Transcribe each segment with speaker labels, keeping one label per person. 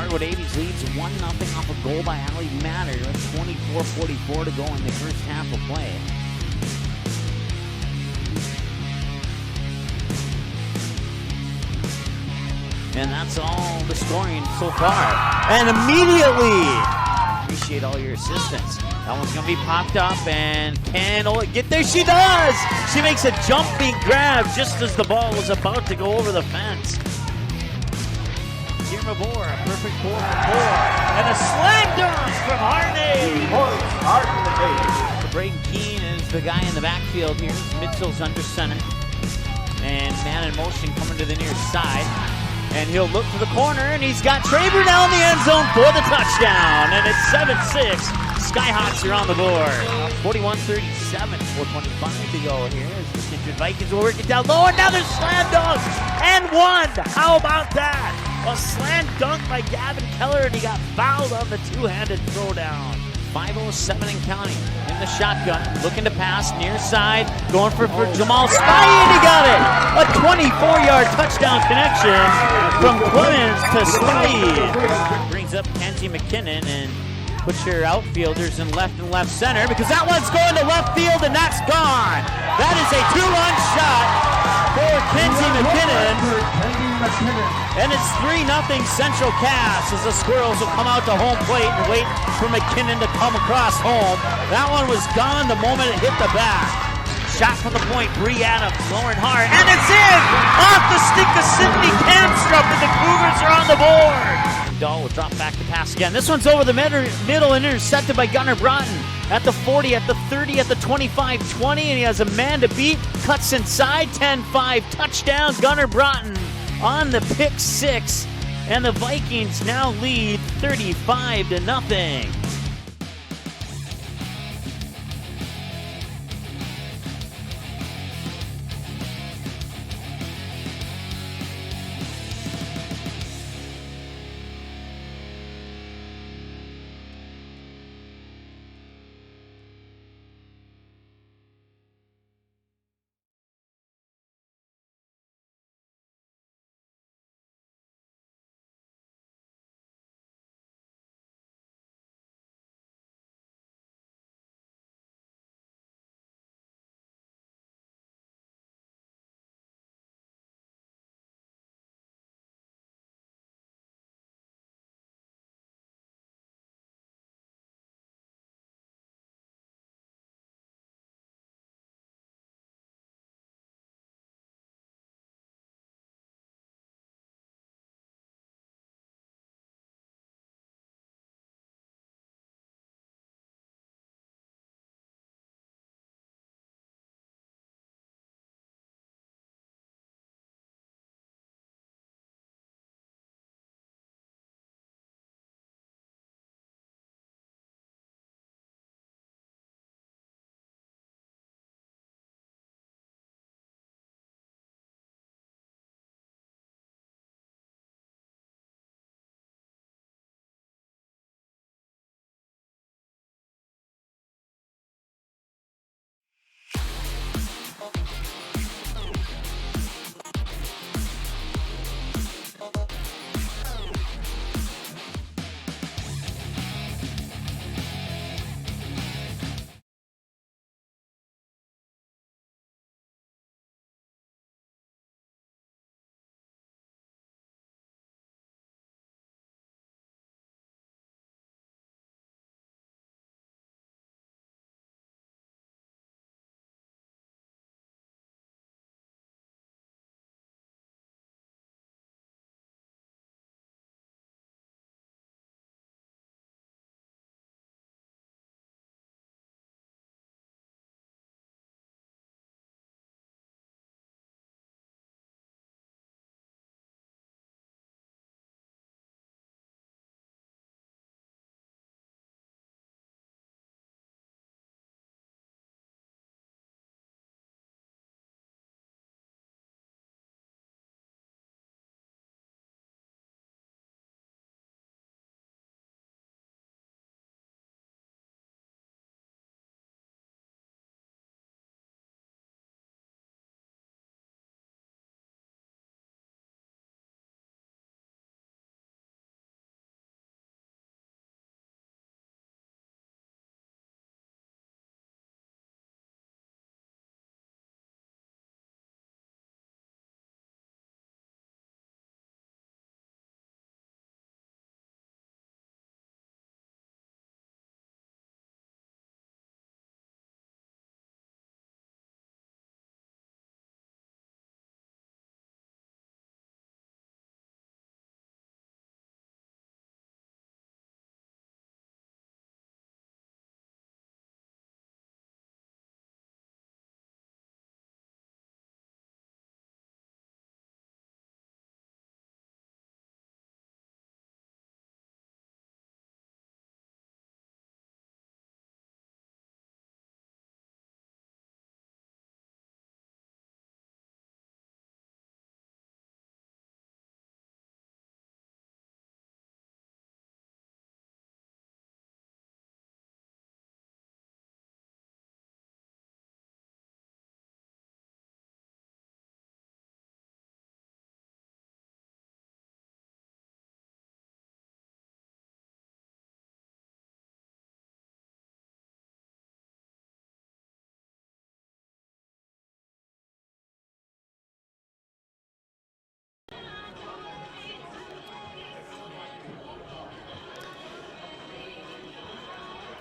Speaker 1: Hardwood 80s leads 1-0 off a goal by Allie Matter with 24:44 to go in the first half of play. And that's all the scoring so far. And immediately, appreciate all your assistance. That one's going to be popped up, and can get there? She does! She makes a jumping grab just as the ball was about to go over the fence. Kierma Bohr, a perfect 4-4. And a slam dunk from Halliday. Braden Keene is the guy in the backfield here. Mitchell's under center. And man in motion coming to the near side. And he'll look to the corner, and he's got Traber down the end zone for the touchdown. And it's 7-6. Skyhawks are on the board. 41-37, 4:25 to go here as the Kindred Vikings will work it down low. Another slam dunk and one. How about that? A slam dunk by Gavin Keller, and he got fouled on the two-handed throwdown. 5:07 and counting in the shotgun, looking to pass near side, going for Jamal Spy, and he got it! A 24-yard touchdown connection from Clemens to Spy. Brings up Kenzie McKinnon and puts your outfielders in left and left center because that one's going to left field and that's gone. That is a two-run shot for Kenzie McKinnon. And it's 3-0 Central Cass as the Squirrels will come out to home plate and wait for McKinnon to come across home. That one was gone the moment it hit the bat. Shot from the point, Bree Adams lowering hard, and it's in! Off the stick of Sydney Kamstrup, and the Cougars are on the board. Dahl will drop back to pass again. This one's over the middle and intercepted by Gunnar Broughton. At the 40, at the 30, at the 25-20, and he has a man to beat. Cuts inside, 10-5, touchdown, Gunnar Broughton on the pick six, and the Vikings now lead 35-0.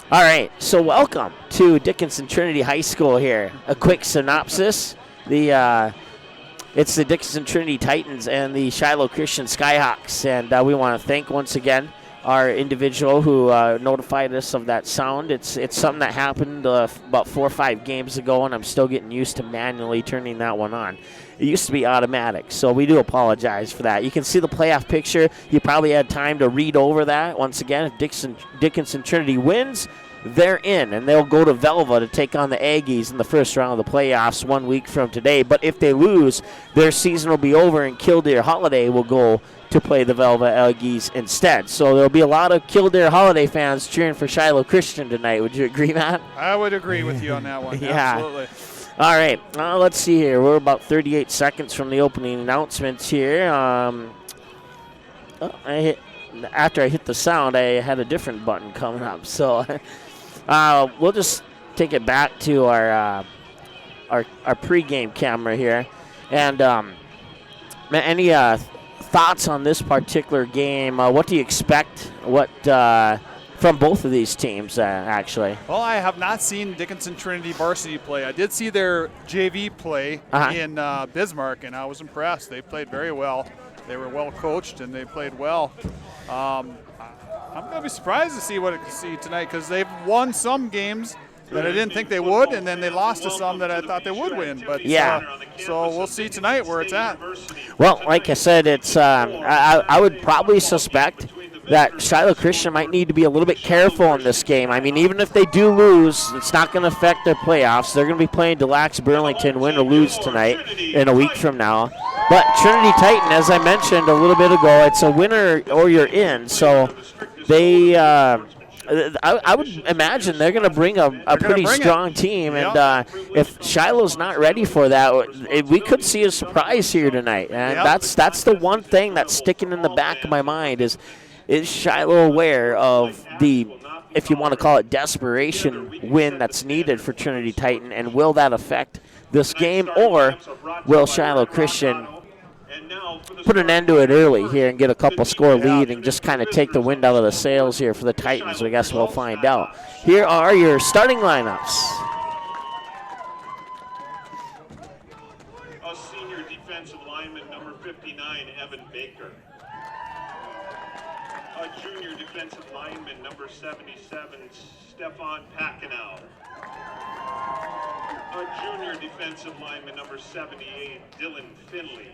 Speaker 2: All right, so welcome to Dickinson Trinity High School here. A quick synopsis. It's the Dickinson Trinity Titans and the Shiloh Christian Skyhawks, and we want to thank once again our individual who notified us of that sound. It's something that happened about 4 or 5 games ago, and I'm still getting used to manually turning that one on. It used to be automatic, so we do apologize for that. You can see the playoff picture. You probably had time to read over that. Once again, if Dickinson Trinity wins, they're in, and they'll go to Velva to take on the Aggies in the first round of the playoffs 1 week from today. But if they lose, their season will be over, and Killdeer Halliday will go to play the Velva Aggies instead. So there'll be a lot of Killdeer Halliday fans cheering for Shiloh Christian tonight. Would you agree, Matt?
Speaker 3: I would agree with you on that one.
Speaker 2: Yeah.
Speaker 3: Absolutely.
Speaker 2: All right, let's see here. We're about 38 seconds from the opening announcements here. After I hit the sound, I had a different button coming up. So we'll just take it back to our pregame camera here. And any thoughts on this particular game? What do you expect? From both of these teams, actually?
Speaker 3: Well, I have not seen Dickinson Trinity varsity play. I did see their JV play in Bismarck, and I was impressed. They played very well. They were well coached, and they played well. I'm going to be surprised to see what I can see tonight, because they've won some games that I didn't think they would, and then they lost to some that I thought they would win. But so we'll see tonight where it's at.
Speaker 2: Well, like I said, it's I would probably suspect that Shiloh Christian might need to be a little bit careful in this game. I mean, even if they do lose, it's not going to affect their playoffs. They're going to be playing Des Lacs Burlington, win or lose tonight in a week from now. But Trinity Titan, as I mentioned a little bit ago, it's a winner or you're in. So they, I would imagine they're going to bring a pretty strong team. And if Shiloh's not ready for that, we could see a surprise here tonight. And that's the one thing that's sticking in the back of my mind is Shiloh aware of the, if you want to call it, desperation win that's needed for Trinity Titan, and will that affect this game, or will Shiloh Christian put an end to it early here and get a couple score lead and just kind of take the wind out of the sails here for the Titans? I guess we'll find out. Here are your starting lineups.
Speaker 4: A senior defensive lineman, number 59, Evan Baker. A junior defensive lineman, number 77, Stefan Pacinow. A junior defensive lineman, number 78, Dylan Finley.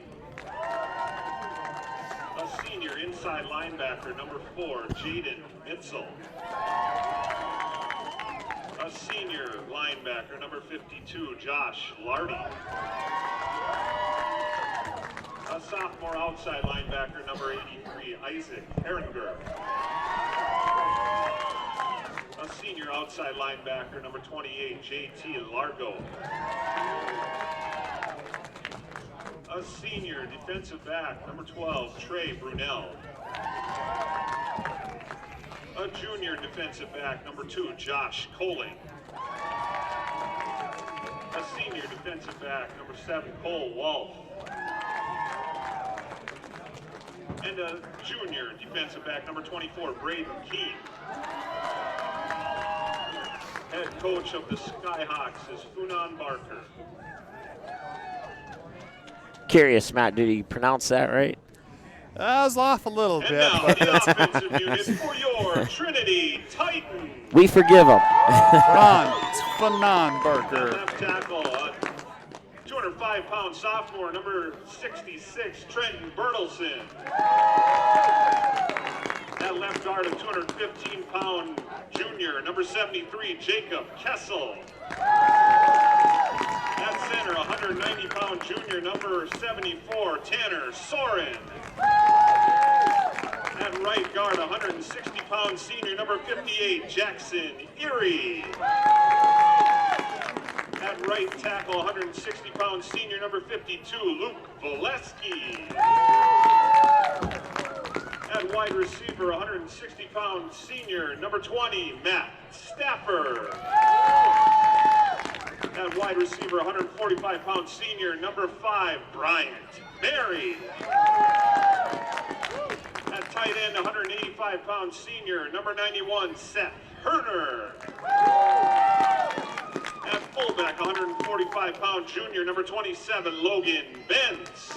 Speaker 4: A senior inside linebacker, number 4, Jaden Mitzel. A senior linebacker, number 52, Josh Lardy. A sophomore outside linebacker, number 83, Isaac Herringer. A senior outside linebacker, number 28, JT Largo. A senior defensive back, number 12, Trey Brunel. A junior defensive back, number 2, Josh Coling. A senior defensive back, number 7, Cole Wolf. And a junior defensive back, number 24, Braden Keene. Head coach of the Skyhawks is Funan Barker.
Speaker 2: Curious, Matt, did he pronounce that right?
Speaker 3: I was off a little
Speaker 4: And
Speaker 3: bit.
Speaker 4: now the offensive unit for your Trinity Titans.
Speaker 2: We forgive him.
Speaker 3: Funan Barker.
Speaker 4: Left tackle, 205-pound sophomore, number 66, Trenton Bertelson. That left guard, a 215-pound junior, number 73, Jacob Kessel. At center, 190-pound junior, number 74, Tanner Soren. At right guard, 160-pound senior, number 58, Jackson Erie. At right tackle, 160-pound senior, number 52, Luke Voleski. At wide receiver, 160-pound senior, number 20, Matt Stafford. At wide receiver, 145-pound senior, number 5, Bryant Berry. At tight end, 185-pound senior, number 91, Seth Herner. At fullback, 145-pound junior, number 27, Logan Benz.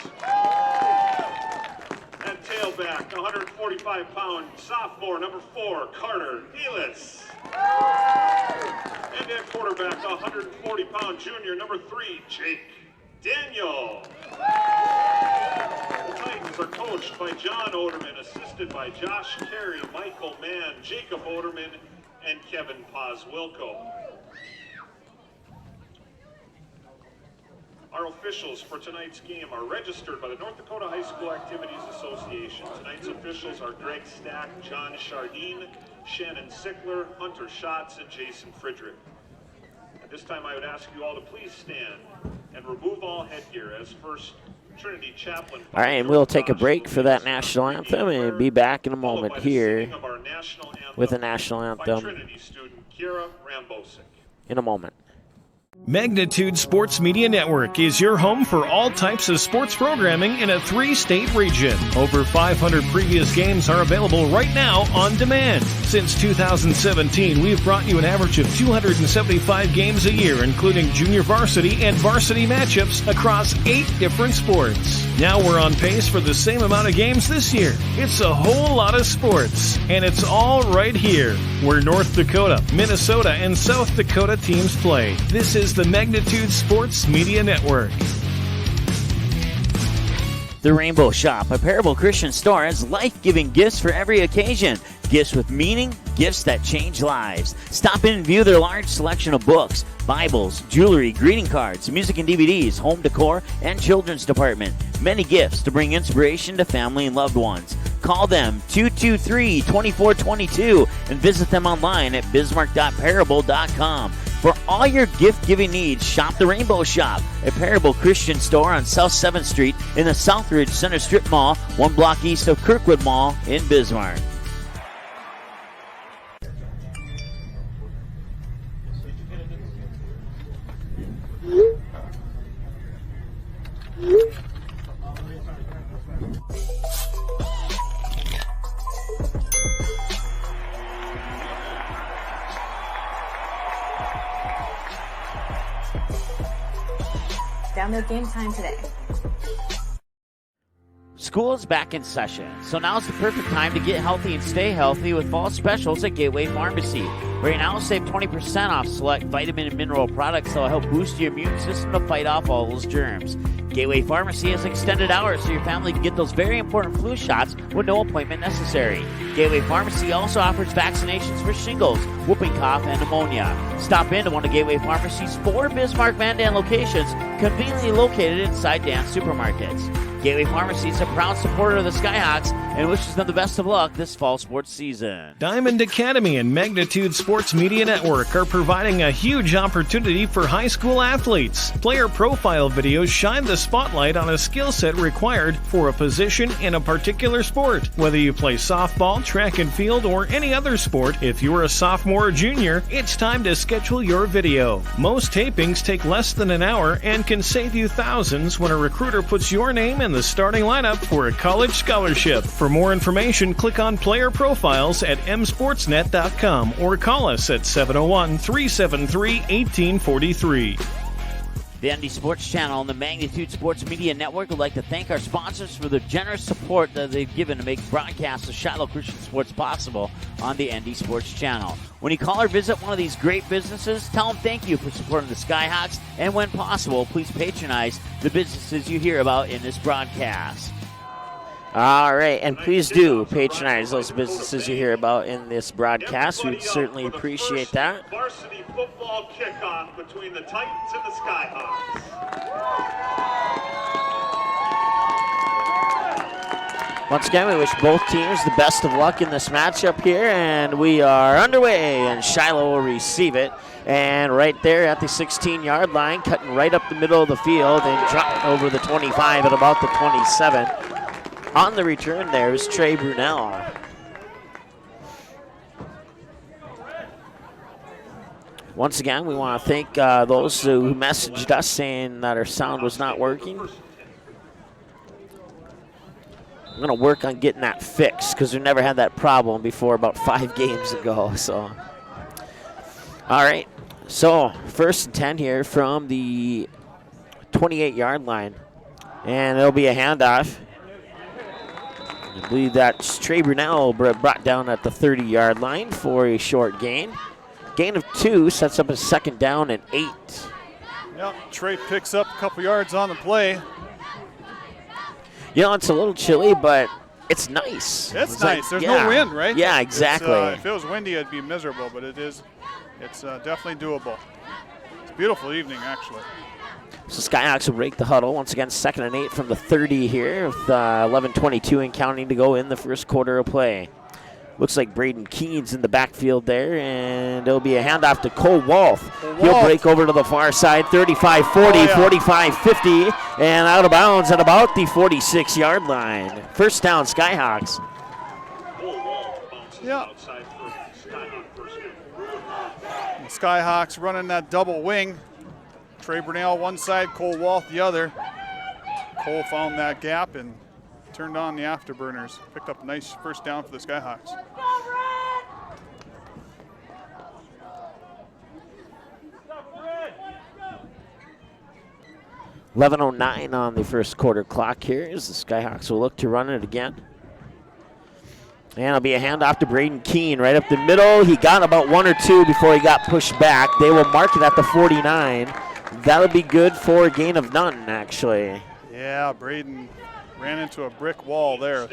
Speaker 4: At tailback, 145-pound sophomore, number 4, Carter Nealis. And at quarterback, 140-pound junior, number 3, Jake Daniel. The Titans are coached by John Oderman, assisted by Josh Carey, Michael Mann, Jacob Oderman, and Kevin Paz-Wilco. Our officials for tonight's game are registered by the North Dakota High School Activities Association. Tonight's officials are Greg Stack, John Chardine, Shannon Sickler, Hunter Schatz, and Jason Friedrich. At this time, I would ask you all to please stand and remove all headgear as first Trinity chaplain.
Speaker 2: All right, and we'll take a break for that national anthem and be back in a moment here with the national anthem
Speaker 4: Trinity student Kira Rambosic.
Speaker 2: in a moment.
Speaker 5: Magnitude Sports Media Network is your home for all types of sports programming in a 3-state region. Over 500 previous games are available right now on demand. Since 2017, we've brought you an average of 275 games a year, including junior varsity and varsity matchups across 8 different sports. Now we're on pace for the same amount of games this year. It's a whole lot of sports, and it's all right here, where North Dakota, Minnesota, and South Dakota teams play. This is the Magnitude Sports Media Network.
Speaker 1: The Rainbow Shop, a Parable Christian store, has life-giving gifts for every occasion. Gifts with meaning, gifts that change lives. Stop in and view their large selection of books, Bibles, jewelry, greeting cards, music and DVDs, home decor, and children's department. Many gifts to bring inspiration to family and loved ones. Call them 223-2422 and visit them online at bismarck.parable.com. For all your gift-giving needs, shop the Rainbow Shop, a Parable Christian store on South 7th Street in the Southridge Center Strip Mall, 1 block east of Kirkwood Mall in Bismarck.
Speaker 6: Download Game Time today.
Speaker 1: School is back in session, so now's the perfect time to get healthy and stay healthy with fall specials at Gateway Pharmacy. Right now, save 20% off select vitamin and mineral products that will help boost your immune system to fight off all those germs. Gateway Pharmacy has extended hours so your family can get those very important flu shots with no appointment necessary. Gateway Pharmacy also offers vaccinations for shingles, whooping cough, and pneumonia. Stop into one of Gateway Pharmacy's 4 Bismarck Van Dan locations, conveniently located inside Dan's Supermarkets. Gateway Pharmacy is a proud supporter of the Skyhawks and wishes them the best of luck this fall sports season.
Speaker 5: Diamond Academy and Magnitude Sports Media Network are providing a huge opportunity for high school athletes. Player profile videos shine the spotlight on a skill set required for a position in a particular sport. Whether you play softball, track and field, or any other sport, if you're a sophomore or junior, it's time to schedule your video. Most tapings take less than an hour and can save you thousands when a recruiter puts your name in the starting lineup for a college scholarship. For more information, click on player profiles at msportsnet.com or call us at 701-373-1843.
Speaker 1: The ND Sports Channel and the Magnitude Sports Media Network would like to thank our sponsors for the generous support that they've given to make broadcasts of Shiloh Christian sports possible on the ND Sports Channel. When you call or visit one of these great businesses, tell them thank you for supporting the Skyhawks, and when possible, please patronize the businesses you hear about in this broadcast.
Speaker 2: All right, and please do patronize those businesses you hear about in this broadcast. We'd certainly appreciate that.
Speaker 4: Varsity football kickoff between the Titans and the Skyhawks.
Speaker 2: Once again, we wish both teams the best of luck in this matchup here, and we are underway, and Shiloh will receive it. And right there at the 16-yard line, cutting right up the middle of the field and dropping over the 25 at about the 27. On the return there is Trey Brunel. Once again, we want to thank those who messaged us saying that our sound was not working. I'm going to work on getting that fixed because we never had that problem before about 5 games ago. So All right. So 1st and 10 here from the 28-yard line. And it'll be a handoff. I believe that's Trey Brunell brought down at the 30-yard line for a short gain. Gain of 2 sets up a 2nd down and 8.
Speaker 3: Yep, Trey picks up a couple yards on the play.
Speaker 2: You know, it's a little chilly, but it's nice.
Speaker 3: It's nice. There's no wind, right?
Speaker 2: Yeah, exactly.
Speaker 3: If it was windy, it'd be miserable, but it's definitely doable. It's a beautiful evening, actually.
Speaker 2: So Skyhawks will break the huddle. Once again, 2nd and 8 from the 30 here with 11:22 and counting to go in the first quarter of play. Looks like Braden Keen's in the backfield there, and it'll be a handoff to Cole Wolf. He'll break over to the far side, 35-40, 45-50, and out of bounds at about the 46-yard line. First down, Skyhawks.
Speaker 3: Yeah. The Skyhawks running that double wing. Trey Brunell one side, Cole Wolf the other. Cole found that gap and turned on the afterburners. Picked up a nice first down for the Skyhawks.
Speaker 2: .11:09 on the first quarter clock here as the Skyhawks will look to run it again. And it'll be a handoff to Braden Keen right up the middle. He got about 1 or 2 before he got pushed back. They will mark it at the 49. That'll be good for a gain of none, actually.
Speaker 3: Yeah, Braden ran into a brick wall there.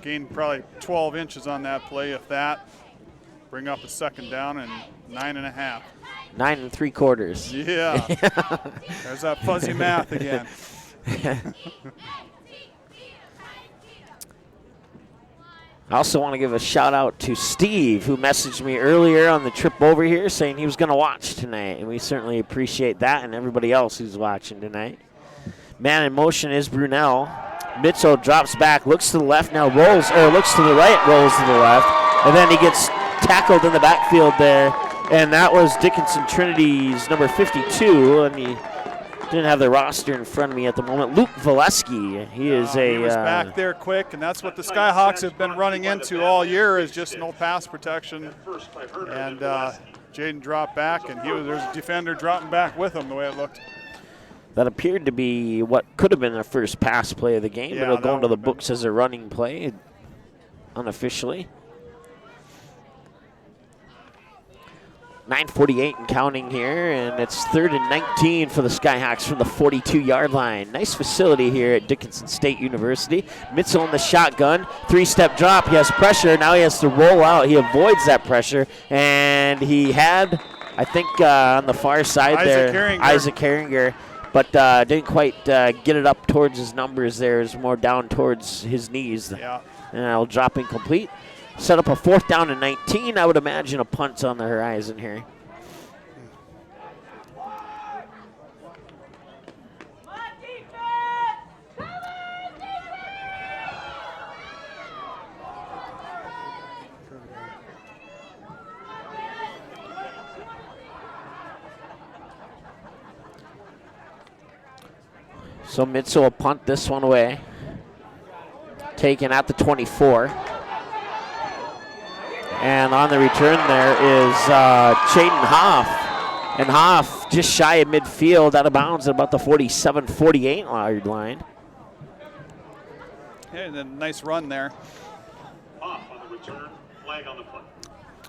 Speaker 3: Gained probably 12 inches on that play, if that. Bring up a 2nd down and 9.5.
Speaker 2: 9 3/4.
Speaker 3: Yeah. There's that fuzzy math again.
Speaker 2: I also want to give a shout out to Steve, who messaged me earlier on the trip over here saying he was going to watch tonight, and we certainly appreciate that and everybody else who's watching tonight. Man in motion is Brunell. Mitchell drops back, looks to the left, now looks to the right, rolls to the left, and then he gets tackled in the backfield there, and that was Dickinson Trinity's number 52, and he didn't have the roster in front of me at the moment. Luke Valesky, he was
Speaker 3: back there quick, and that's what the Skyhawks have been running into all year is just no pass protection. And Jaden dropped back, and there's a defender dropping back with him the way it looked.
Speaker 2: That appeared to be what could have been the first pass play of the game, but it'll go into the books as a running play unofficially. 9:48 and counting here, and it's 3rd and 19 for the Skyhawks from the 42-yard line. Nice facility here at Dickinson State University. Mitchell in the shotgun, 3-step drop. He has pressure. Now he has to roll out. He avoids that pressure, and he had, I think, on the far side Isaac Herringer, but didn't quite get it up towards his numbers there. It's more down towards his knees.
Speaker 3: Yeah.
Speaker 2: And it'll drop incomplete. Set up a 4th down and 19. I would imagine a punt's on the horizon here. So Mitchell will punt this one away. Taken at the 24. And on the return there is Chaden Hoff. And Hoff just shy of midfield, out of bounds at about the 47-48 line.
Speaker 3: Yeah, and a nice run there.
Speaker 4: Hoff on the return, flag on the play.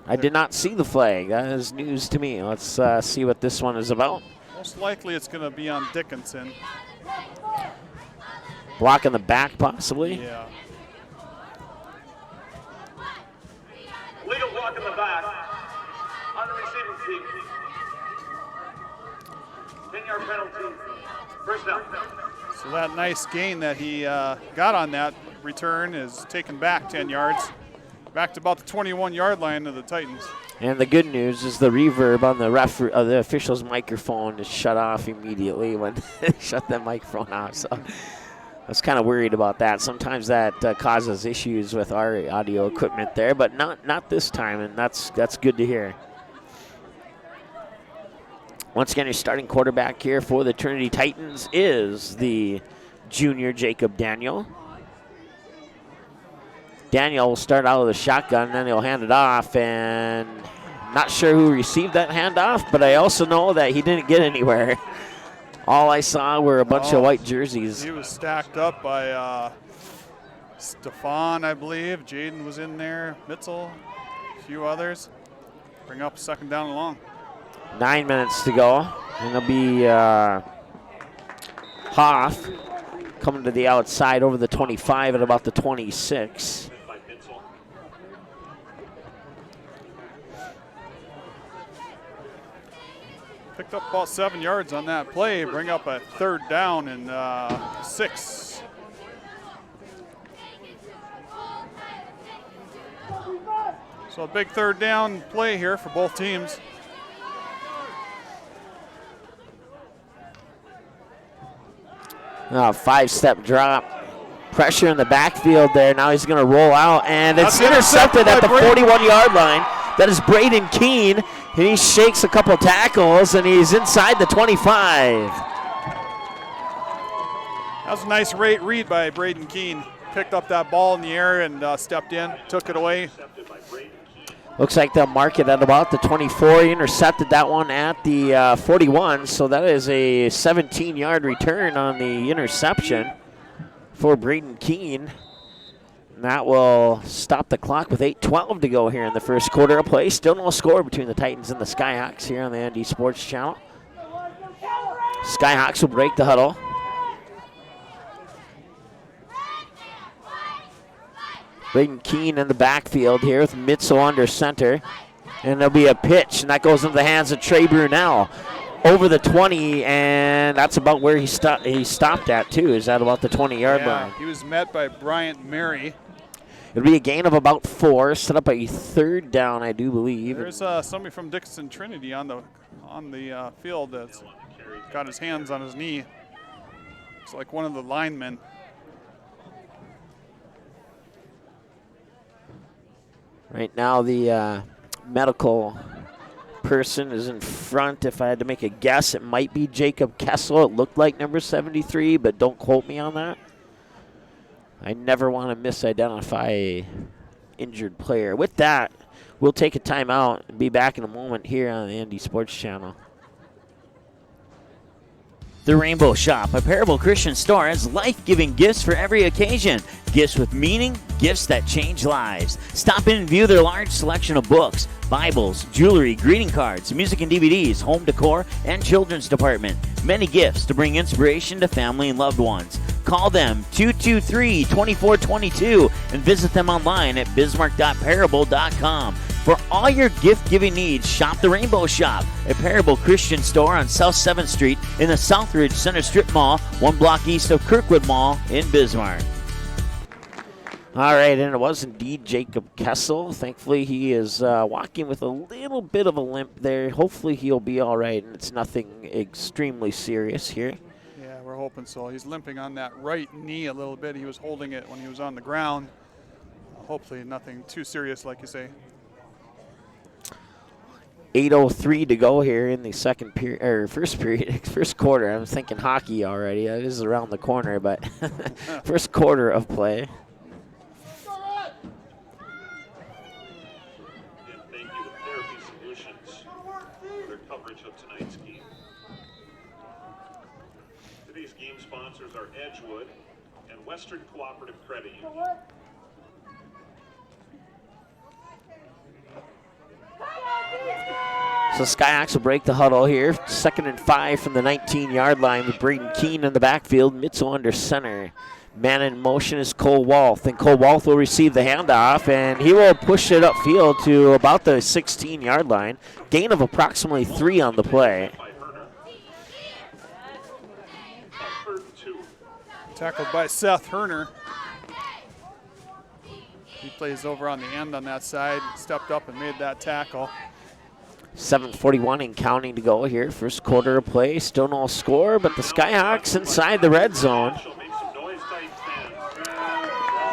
Speaker 2: I did not see the flag. That is news to me. Let's see what this one is about.
Speaker 3: Most likely it's going to be on Dickinson.
Speaker 2: Block in the back, possibly.
Speaker 3: Yeah.
Speaker 4: Legal block in the back on the receiving team. 10-yard penalty. First down.
Speaker 3: So that nice gain that he got on that return is taken back 10 yards. Back to about the 21-yard line of the Titans.
Speaker 2: And the good news is the reverb on the official's microphone is shut off immediately when they shut that microphone off. So I was kind of worried about that. Sometimes that causes issues with our audio equipment there, but not this time, and that's good to hear. Once again, your starting quarterback here for the Trinity Titans is the junior Jacob Daniel. Daniel will start out with a shotgun, then he'll hand it off, and Not sure who received that handoff, but I also know that he didn't get anywhere. All I saw were a bunch of white jerseys.
Speaker 3: He was stacked up by Stefan, I believe. Jaden was in there. Mitzel, a few others. Bring up 2nd down and long.
Speaker 2: 9 minutes to go. And it'll be Hoff coming to the outside over the 25 at about the 26.
Speaker 3: Picked up about 7 yards on that play. Bring up a 3rd down and 6. So a big 3rd down play here for both teams.
Speaker 2: Five-step drop. Pressure in the backfield there. Now he's going to roll out, and it's intercepted at the 41-yard line. That is Braden Keene, and he shakes a couple tackles, and he's inside the 25.
Speaker 3: That was a nice read by Braden Keene. Picked up that ball in the air and stepped in, took it away.
Speaker 2: Looks like they'll mark it at about the 24. He intercepted that one at the 41, so that is a 17-yard return on the interception for Braden Keene. And that will stop the clock with 8:12 to go here in the first quarter of play. Still no score between the Titans and the Skyhawks here on the ND Sports Channel. Skyhawks will break the huddle. Braden Keene in the backfield here with Mitzel under center. And there'll be a pitch, and that goes into the hands of Trey Brunel. Over the 20, and that's about where he stopped at, too. Is that about the 20-yard line?
Speaker 3: He was met by Bryant Mary.
Speaker 2: It'll be a gain of about 4, set up a 3rd down, I do believe.
Speaker 3: There's somebody from Dickinson Trinity on the field that's got his hands on his knee. It's like one of the linemen.
Speaker 2: Right now, the medical person is in front. If I had to make a guess, it might be Jacob Kessel. It looked like number 73, but don't quote me on that. I never want to misidentify a injured player. With that, we'll take a timeout and be back in a moment here on the ND Sports Channel.
Speaker 1: The Rainbow Shop, a Parable Christian store, has life-giving gifts for every occasion. Gifts with meaning, gifts that change lives. Stop in and view their large selection of books, Bibles, jewelry, greeting cards, music and DVDs, home decor, and children's department. Many gifts to bring inspiration to family and loved ones. Call them 223-2422 and visit them online at bismarck.parable.com. For all your gift-giving needs, shop the Rainbow Shop, a Parable Christian store on South 7th Street in the Southridge Center Strip Mall, 1 block east of Kirkwood Mall in Bismarck.
Speaker 2: All right, and it was indeed Jacob Kessel. Thankfully, he is walking with a little bit of a limp there. Hopefully, he'll be all right, and it's nothing extremely serious here.
Speaker 3: Yeah, we're hoping so. He's limping on that right knee a little bit. He was holding it when he was on the ground. Hopefully, nothing too serious, like you say.
Speaker 2: 8:03 to go here in the first quarter. I'm thinking hockey already. It is around the corner, but first quarter of play.
Speaker 4: And thank you to Therapy Solutions for their coverage of tonight's game. Today's game sponsors are Edgewood and Western Cooperative Credit Union.
Speaker 2: So Skyhawks will break the huddle here. 2nd and 5 from the 19-yard line with Braden Keene in the backfield. Mitzel under center. Man in motion is Cole Walth, and Cole Walth will receive the handoff, and he will push it upfield to about the 16-yard line. Gain of approximately 3 on the play.
Speaker 3: Tackled by Seth Herner. He plays over on the end on that side, stepped up and made that tackle.
Speaker 2: 7:41 and counting to go here. First quarter of play, still no score, but the Skyhawks inside the red zone.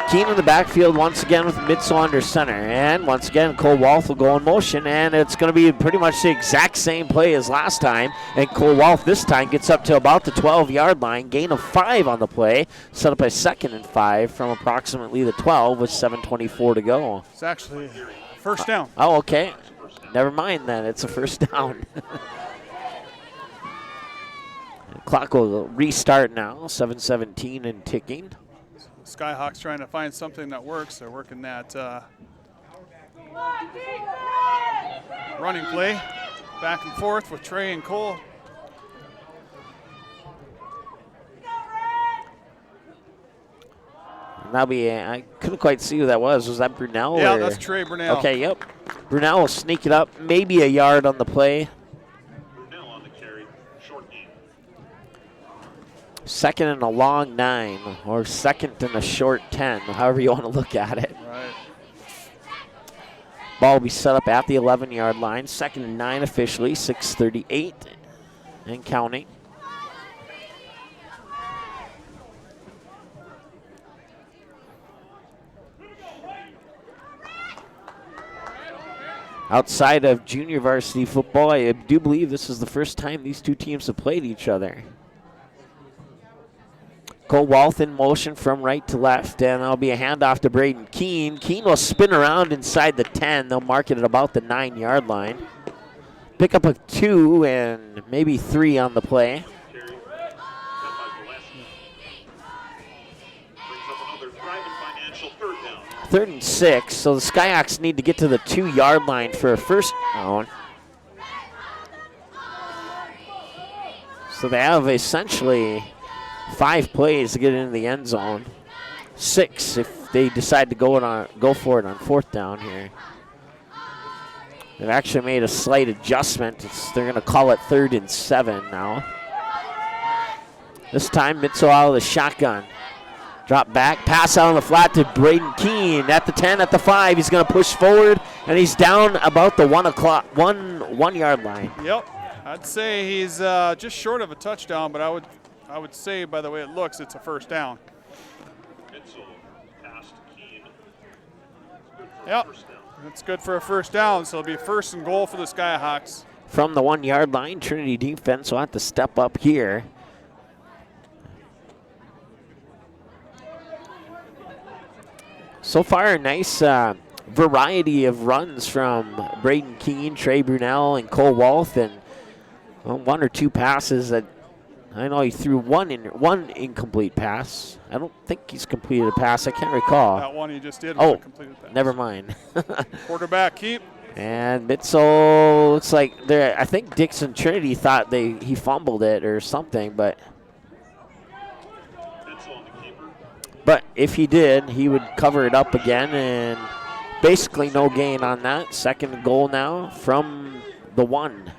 Speaker 2: Keene in the backfield once again with Mitzel under center. And once again, Cole Walth will go in motion, and it's going to be pretty much the exact same play as last time. And Cole Walth this time gets up to about the 12-yard line. Gain of 5 on the play. Set up a 2nd and 5 from approximately the 12 with 7:24 to go.
Speaker 3: It's actually first down.
Speaker 2: Oh, okay. never mind then. It's a first down. Clock will restart now, 7:17 and ticking.
Speaker 3: Skyhawks trying to find something that works. They're working that running play back and forth with Trey and Cole.
Speaker 2: That'll be, I couldn't quite see who that was. Was that Brunell?
Speaker 3: Yeah,
Speaker 2: or?
Speaker 3: that's Trey Brunell.
Speaker 2: Okay, yep. Brunell will sneak it up, maybe a yard on the play.
Speaker 4: Brunell on the carry, short gain.
Speaker 2: Second and a long 9, or second and a short 10, however you want to look at it.
Speaker 3: Right.
Speaker 2: Ball will be set up at the 11-yard line. Second and 9 officially, 6:38 and counting. Outside of junior varsity football, I do believe this is the first time these two teams have played each other. Cole Walth in motion from right to left, and that'll be a handoff to Braden Keene. Keene will spin around inside the 10. They'll mark it at about the 9-yard line. Pick up a 2 and maybe 3 on the play.
Speaker 4: Carry, set by Gillespie. Brings up another thriving financial third down.
Speaker 2: 3rd and 6, so the Skyhawks need to get to the 2-yard line for a first down. So they have essentially 5 plays to get into the end zone. 6 if they decide to go for it on 4th down here. They've actually made a slight adjustment. They're going to call it 3rd and 7 now. This time, Mitzel out of the shotgun. Drop back, pass out on the flat to Braden Keene at the 10, at the 5. He's going to push forward, and he's down about the 1-yard line.
Speaker 3: Yep. I'd say he's just short of a touchdown, but I would say by the way it looks, it's a first down.
Speaker 4: Mitzel pass to Keene.
Speaker 3: Yep. It's good for a first down, so it'll be 1st and goal for the Skyhawks.
Speaker 2: From the 1-yard line, Trinity defense will have to step up here. So far, a nice variety of runs from Braden Keene, Trey Brunell, and Cole Walth, and 1 or 2 passes that I know he threw one incomplete pass. I don't think he's completed a pass. I can't recall.
Speaker 3: That one he just did was a completed pass.
Speaker 2: Never mind.
Speaker 3: Quarterback keep.
Speaker 2: And Mitzel looks like I think Dickinson Trinity thought he fumbled it or something, but if he did, he would cover it up again, and basically no gain on that. 2nd goal now from the 1.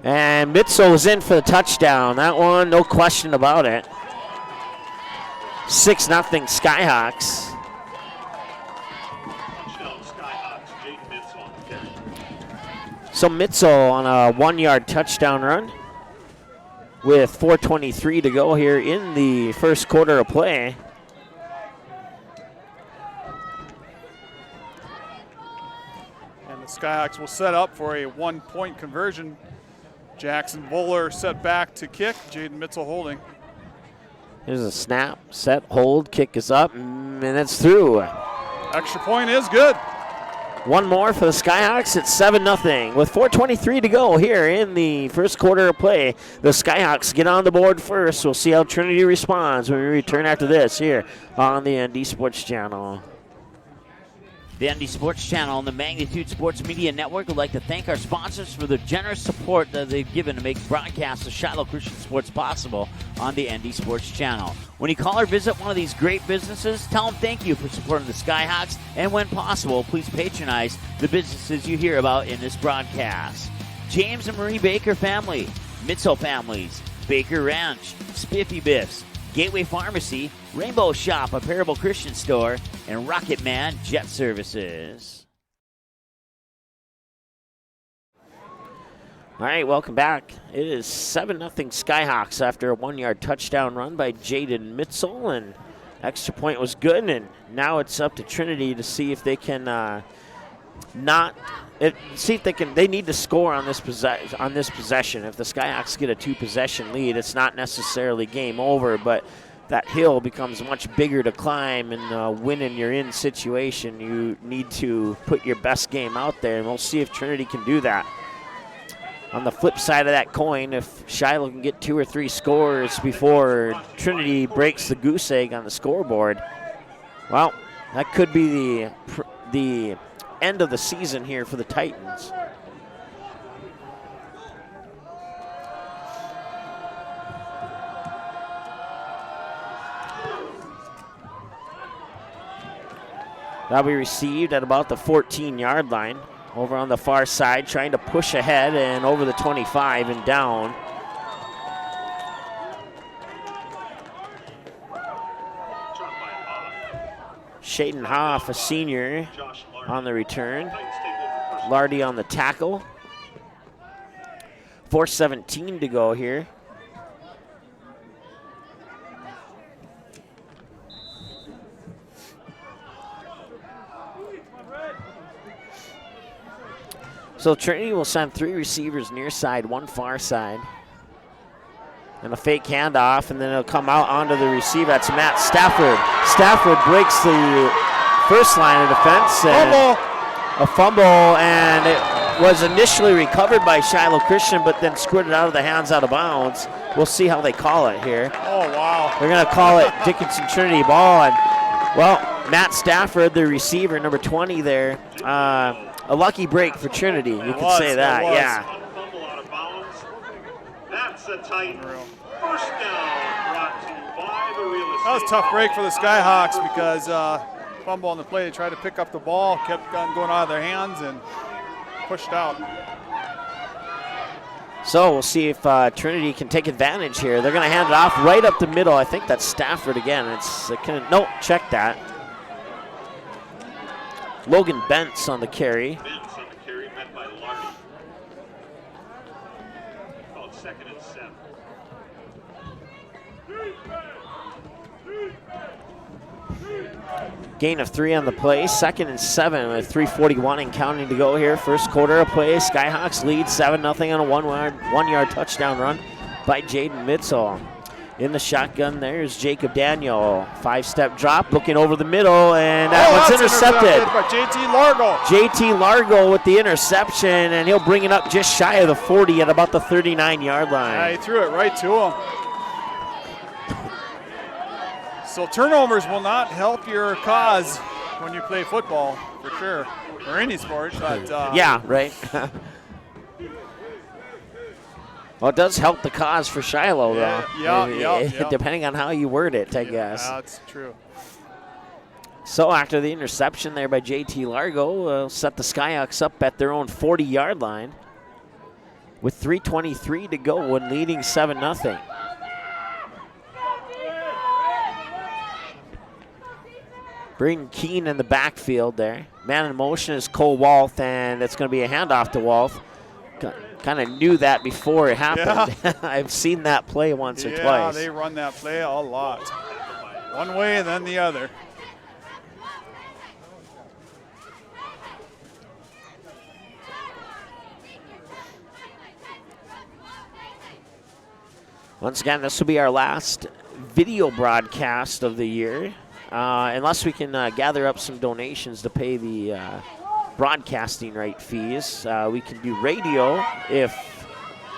Speaker 2: And Mitzel was in for the touchdown. That one, no question about it. 6-0 Skyhawks.
Speaker 4: Touchdown Skyhawks, Jaden Mitzel on the carry.
Speaker 2: So Mitzel on a 1-yard touchdown run with 4:23 to go here in the first quarter of play.
Speaker 3: And the Skyhawks will set up for a 1-point conversion. Jackson Voller set back to kick. Jaden Mitzel holding.
Speaker 2: Here's a snap, set, hold, kick is up, and it's through.
Speaker 3: Extra point is good.
Speaker 2: One more for the Skyhawks. It's 7-0 with 4:23 to go here in the first quarter of play. The Skyhawks get on the board first. We'll see how Trinity responds when we return after this here on the ND Sports Channel.
Speaker 1: The ND Sports Channel and the Magnitude Sports Media Network would like to thank our sponsors for the generous support that they've given to make broadcasts of Shiloh Christian sports possible on the ND Sports Channel. When you call or visit one of these great businesses, tell them thank you for supporting the Skyhawks, and when possible, please patronize the businesses you hear about in this broadcast. James and Marie Baker family, Mitzel families, Baker Ranch, Spiffy Biffs, Gateway Pharmacy, Rainbow Shop, a Parable Christian store, and Rocket Man Jet Services.
Speaker 2: All right, welcome back. It is 7-0 Skyhawks after a 1-yard touchdown run by Jaden Mitzel, and extra point was good, and now it's up to Trinity to see if they can they need to score on this possession. If the Skyhawks get a 2-possession lead, it's not necessarily game over, but that hill becomes much bigger to climb and win in your in situation, you need to put your best game out there, and we'll see if Trinity can do that. On the flip side of that coin, if Shiloh can get 2 or 3 scores before Trinity breaks the goose egg on the scoreboard, well, that could be the end of the season here for the Titans. That'll be received at about the 14-yard line. Over on the far side, trying to push ahead and over the 25 and down. Shaden Hoff, a senior, on the return. Lardy on the tackle. 4:17 to go here. So Trinity will send 3 receivers near side, 1 far side. And a fake handoff, and then it'll come out onto the receiver. That's Matt Stafford. Stafford breaks the first line of defense. And a fumble, and it was initially recovered by Shiloh Christian, but then squirted out of the hands out of bounds. We'll see how they call it here.
Speaker 3: Oh, wow.
Speaker 2: They're going to call it Dickinson Trinity ball. And, well, Matt Stafford, the receiver, number 20 there, a lucky break for Trinity, you can say that, yeah.
Speaker 4: That's a tight first down brought to you by the real estate.
Speaker 3: That was a tough break for the Skyhawks because fumble on the play. They tried to pick up the ball, kept going out of their hands and pushed out.
Speaker 2: So we'll see if Trinity can take advantage here. They're going to hand it off right up the middle. I think that's Stafford again. Nope, check that. Logan Bentz on the carry.
Speaker 4: Bentz on the carry, met by Lardy. Called 2nd and 7.
Speaker 2: Gain of 3 on the play. 2nd and 7 with 3:41 and counting to go here. First quarter of play. Skyhawks lead 7-0 on a 1-yard touchdown run by Jaden Mitzel. In the shotgun, there's Jacob Daniel. 5-step drop, looking over the middle, and that one's intercepted.
Speaker 3: By JT Largo.
Speaker 2: JT Largo with the interception, and he'll bring it up just shy of the 40 at about the 39-yard line.
Speaker 3: Yeah, he threw it right to him. So turnovers will not help your cause when you play football, for sure, or any sport. But
Speaker 2: yeah, right. Well, it does help the cause for Shiloh, though.
Speaker 3: Yeah.
Speaker 2: Depending on how you word it, I guess.
Speaker 3: That's true.
Speaker 2: So after the interception there by JT Largo, set the Skyhawks up at their own 40-yard line with 3:23 to go when leading 7-0. Braden Keene in the backfield there. Man in motion is Cole Walth, and it's going to be a handoff to Walth. Kind of knew that before it happened. Yeah. I've seen that play once or twice.
Speaker 3: Yeah, they run that play a lot. One way and then the other.
Speaker 2: Once again, this will be our last video broadcast of the year. Unless we can gather up some donations to pay the broadcasting right fees. We can do radio if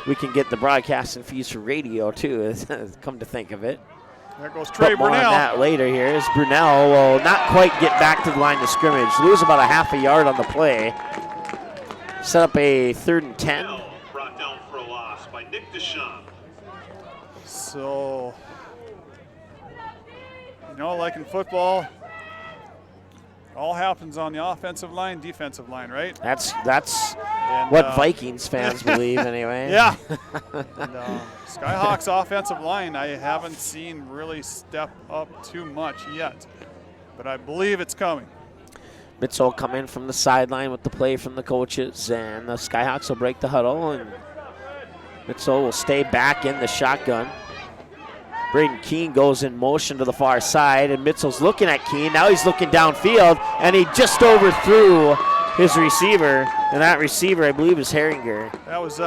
Speaker 2: we can get the broadcasting fees for radio too, come to think of it.
Speaker 3: There goes Trey
Speaker 2: More
Speaker 3: Brunel.
Speaker 2: on that later here as Brunel will not quite get back to the line of scrimmage. Lose about a half a yard on the play. Set up a 3rd and 10.
Speaker 4: Brought down for a loss by Nick Deschamps.
Speaker 3: So, like in football, it all happens on the offensive line, defensive line, right?
Speaker 2: That's what Vikings fans believe anyway.
Speaker 3: Yeah. And, Skyhawks offensive line, I haven't seen really step up too much yet, but I believe it's coming.
Speaker 2: Mitzel will come in from the sideline with the play from the coaches, and the Skyhawks will break the huddle, and Mitzel will stay back in the shotgun. Braden Keene goes in motion to the far side, and Mitzel's looking at Keene. Now he's looking downfield, and he just overthrew his receiver, and that receiver, I believe, is Herringer.
Speaker 3: That was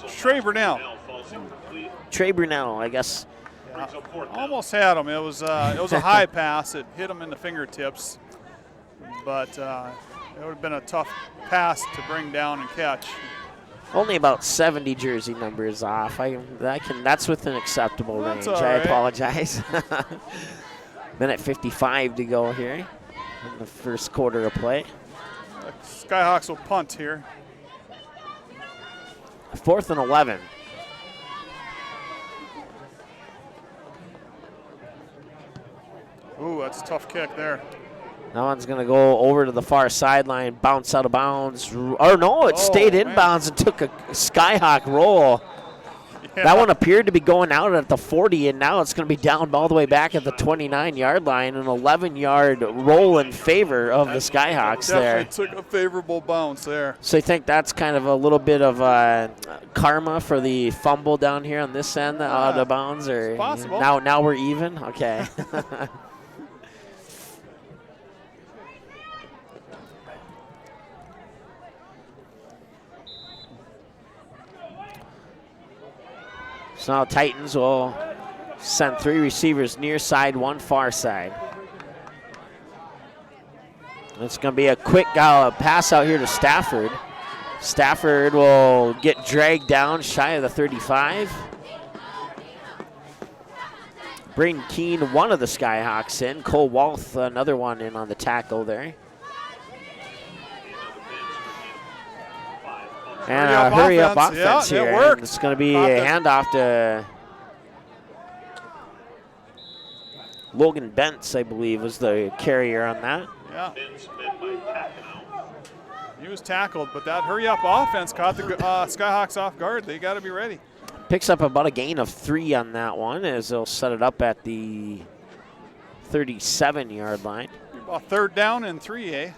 Speaker 3: Trey Brunel.
Speaker 2: Trey Brunel, I guess.
Speaker 4: brings up fourth down.
Speaker 3: Almost had him. It was a high pass. It hit him in the fingertips, but it would have been a tough pass to bring down and catch.
Speaker 2: Only about 70 jersey numbers off. That's within acceptable range.
Speaker 3: All
Speaker 2: I
Speaker 3: right.
Speaker 2: apologize. Minute 55 to go here in the first quarter of play.
Speaker 3: The Skyhawks will punt here.
Speaker 2: 4th and 11.
Speaker 3: Ooh, that's a tough kick there.
Speaker 2: That one's going to go over to the far sideline, bounce out of bounds. Or no, it stayed in bounds and took a Skyhawk roll.
Speaker 3: Yeah.
Speaker 2: That one appeared to be going out at the 40, and now it's going to be down all the way back at the 29-yard line. An 11-yard roll in favor of the Skyhawks there.
Speaker 3: Definitely took a favorable bounce there.
Speaker 2: So you think that's kind of a little bit of karma for the fumble down here on this end out of bounds? Or
Speaker 3: it's possible.
Speaker 2: Now we're even? Okay. So now Titans will send 3 receivers near side, 1 far side. It's going to be a quick pass out here to Stafford. Stafford will get dragged down shy of the 35. Braden Keene, one of the Skyhawks in. Cole Walth, another one in on the tackle there. And a hurry-up offense here.
Speaker 3: It worked.
Speaker 2: It's going to be a handoff to Logan Bentz, I believe, was the carrier on that.
Speaker 3: Yeah. He was tackled, but that hurry-up offense caught the Skyhawks off guard. They got to be ready.
Speaker 2: Picks up about a gain of 3 on that one as they'll set it up at the 37-yard line.
Speaker 3: About 3rd down and 3, eh?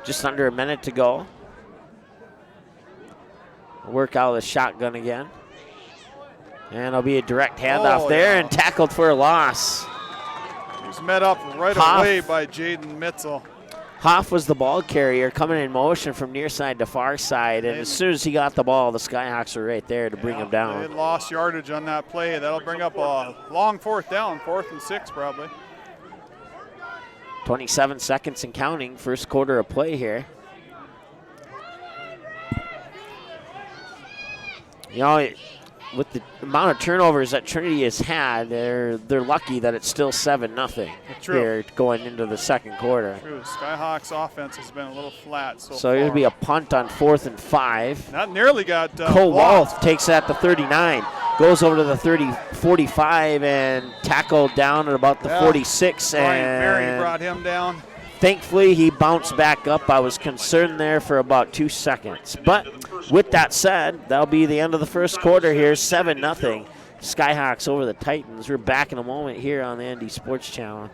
Speaker 2: Just under a minute to go. Work out of the shotgun again. And it'll be a direct handoff there and tackled for a loss.
Speaker 3: He was met up right away by Jaden Mitzel.
Speaker 2: Hoff was the ball carrier coming in motion from near side to far side. And as soon as he got the ball, the Skyhawks were right there to bring him down.
Speaker 3: They lost yardage on that play. That'll bring up a long 4th down, 4th and 6 probably.
Speaker 2: 27 seconds and counting, first quarter of play here. You know, with the amount of turnovers that Trinity has had, they're lucky that it's still 7-0 here going into the second quarter.
Speaker 3: True. Skyhawks offense has been a little flat so
Speaker 2: So it'll be a punt on 4th and 5.
Speaker 3: That nearly got
Speaker 2: Cole Walth takes it at the 39, goes over to the 45 and tackled down at about the 46.
Speaker 3: Brian Berry
Speaker 2: and
Speaker 3: brought him down.
Speaker 2: thankfully, he bounced back up. I was concerned there for about 2 seconds. But with that said, that'll be the end of the first quarter here, 7-0. Skyhawks over the Titans. We're back in a moment here on the ND Sports Channel.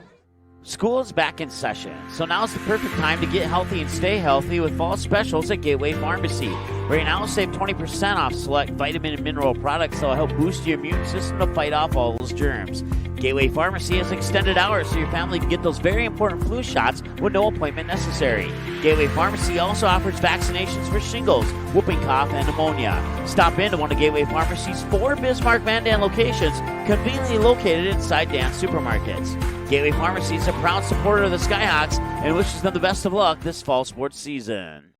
Speaker 1: School is back in session, so now's the perfect time to get healthy and stay healthy with fall specials at Gateway Pharmacy. Right now, save 20% off select vitamin and mineral products that will help boost your immune system to fight off all those germs. Gateway Pharmacy has extended hours so your family can get those very important flu shots with no appointment necessary. Gateway Pharmacy also offers vaccinations for shingles, whooping cough, and pneumonia. Stop into one of Gateway Pharmacy's 4 Bismarck Van Dan locations, conveniently located inside Dan's supermarkets. Gateway Pharmacy is a proud supporter of the Skyhawks and wishes them the best of luck this fall sports season.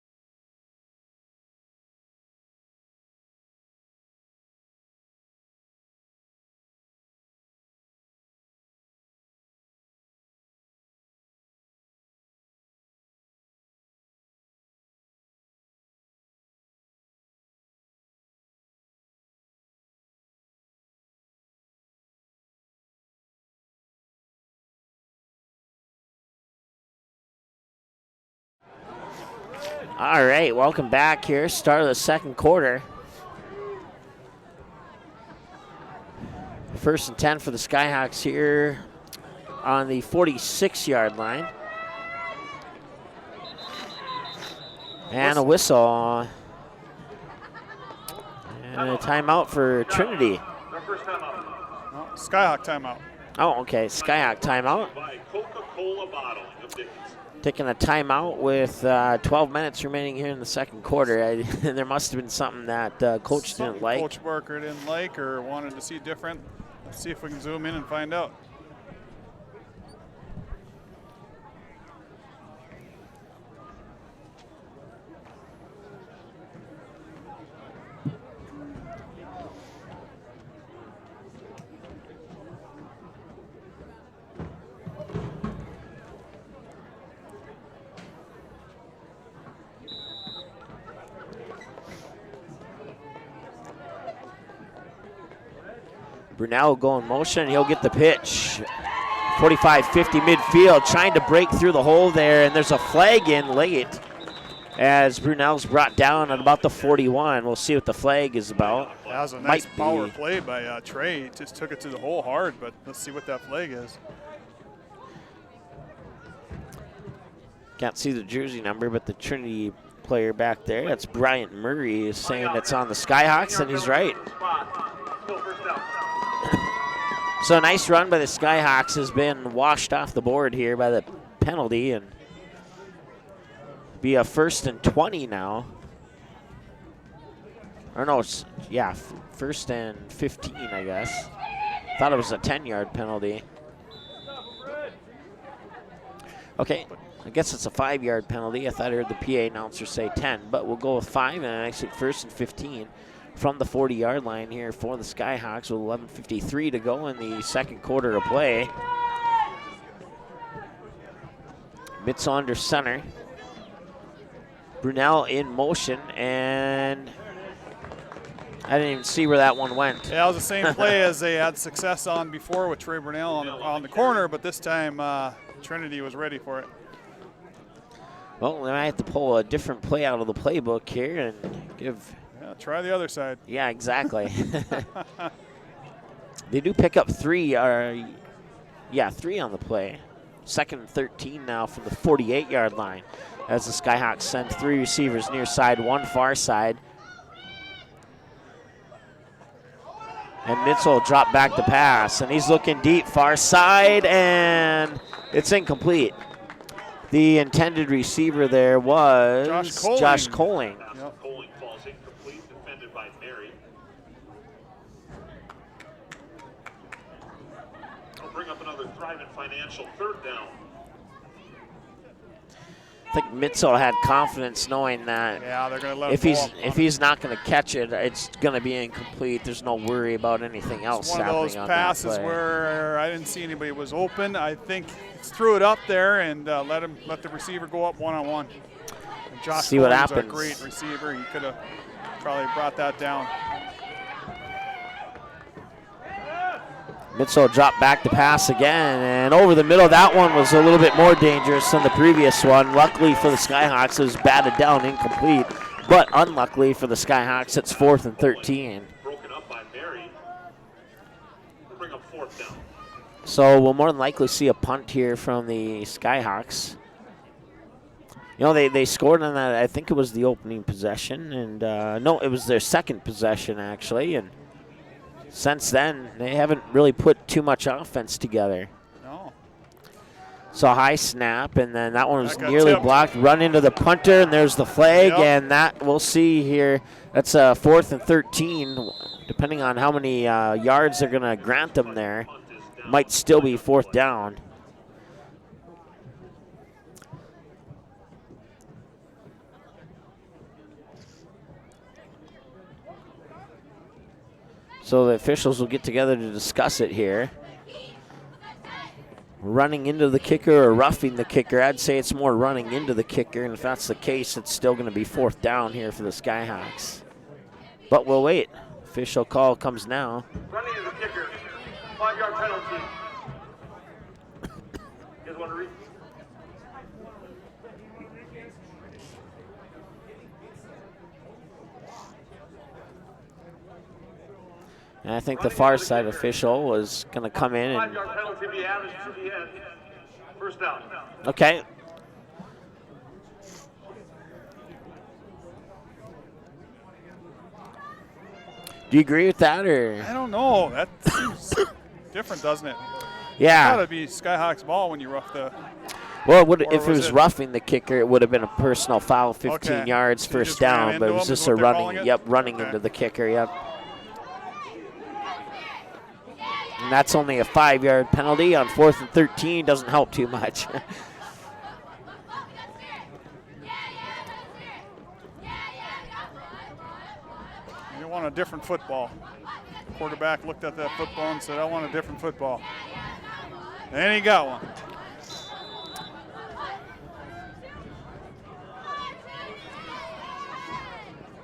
Speaker 2: All right, welcome back here. Start of the second quarter. 1st and 10 for the Skyhawks here on the 46-yard line. And a whistle. And a timeout for Trinity.
Speaker 3: Skyhawk timeout.
Speaker 2: Oh, okay. Skyhawk timeout.
Speaker 4: By Coca-Cola bottling. of Dickinson.
Speaker 2: Taking a timeout with 12 minutes remaining here in the second quarter. There must have been something that coach didn't like.
Speaker 3: Coach Barker didn't like or wanted to see different. Let's see if we can zoom in and find out.
Speaker 2: Brunel will go in motion. He'll get the pitch. 45-50 midfield, trying to break through the hole there, and there's a flag in late as Brunel's brought down at about the 41. We'll see what the flag is about.
Speaker 3: That was a nice power play by Trey. He just took it to the hole hard, but let's see what that flag is.
Speaker 2: Can't see the jersey number, but the Trinity player back there, that's Bryant Murray, is saying it's on the Skyhawks, and he's right. So a nice run by the Skyhawks has been washed off the board here by the penalty, and be a 1st and 20 now. Or no, yeah, 1st and 15, I guess. Thought it was a 10-yard penalty. Okay, I guess it's a 5-yard penalty. I thought I heard the PA announcer say 10, but we'll go with 5, and actually 1st and 15. From the 40-yard line here for the Skyhawks with 11:53 to go in the second quarter of play. Mitzel under center. Brunel in motion, and I didn't even see where that one went.
Speaker 3: Yeah, it was the same play as they had success on before with Trey Brunel on the corner, but this time Trinity was ready for it.
Speaker 2: Well, they might have to pull a different play out of the playbook here and give...
Speaker 3: Try the other side.
Speaker 2: Yeah, exactly. They do pick up 3 on the play. 2nd and 13 now from the 48-yard line as the Skyhawks send 3 receivers near side, 1 far side. And Mitzel will drop back the pass, and he's looking deep far side, and it's incomplete. The intended receiver there was Josh Coling.
Speaker 4: Financial 3rd down.
Speaker 2: I think Mitzel had confidence knowing that
Speaker 3: they're going to let
Speaker 2: if he's not going to catch it, it's going to be incomplete. There's no worry about anything else happening on that play.
Speaker 3: One of those passes where I didn't see anybody was open. I think he threw it up there and let the receiver go up one-on-one. And Josh
Speaker 2: see what
Speaker 3: Collins
Speaker 2: happens.
Speaker 3: A great receiver. He could have probably brought that down.
Speaker 2: Mitzel dropped back to pass again, and over the middle. That one was a little bit more dangerous than the previous one. Luckily for the Skyhawks, it was batted down, incomplete. But unluckily for the Skyhawks, it's 4th and 13.
Speaker 4: Broken up by Mary. We'll bring up 4th down.
Speaker 2: So we'll more than likely see a punt here from the Skyhawks. You know, they scored on that. I think it was the opening possession, and no, it was their second possession actually, and since then, they haven't really put too much offense together.
Speaker 3: No.
Speaker 2: So high snap, and then that one was nearly blocked. Run into the punter, and there's the flag, and that we'll see here. That's a 4th and 13, depending on how many yards they're going to grant them there. Might still be 4th down. So the officials will get together to discuss it here. Running into the kicker or roughing the kicker. I'd say it's more running into the kicker, and if that's the case, it's still going to be 4th down here for the Skyhawks. But we'll wait. Official call comes now.
Speaker 4: Running into the kicker, 5-yard penalty. You guys want to read?
Speaker 2: And I think the far side official was going to come in and.
Speaker 4: 5-yard penalty be added to the end. 1st down.
Speaker 2: Okay. Do you agree with that, or?
Speaker 3: I don't know. That seems different, doesn't it?
Speaker 2: Yeah.
Speaker 3: It's got to be Skyhawks ball when you rough the.
Speaker 2: Well, if it was roughing the kicker, it would have been a personal foul, 15 yards,
Speaker 3: So
Speaker 2: first down, but it was just a running, running into the kicker, yep. And that's only a 5-yard penalty on 4th and 13, doesn't help too much.
Speaker 3: You want a different football. The quarterback looked at that football and said, I want a different football. And he got one.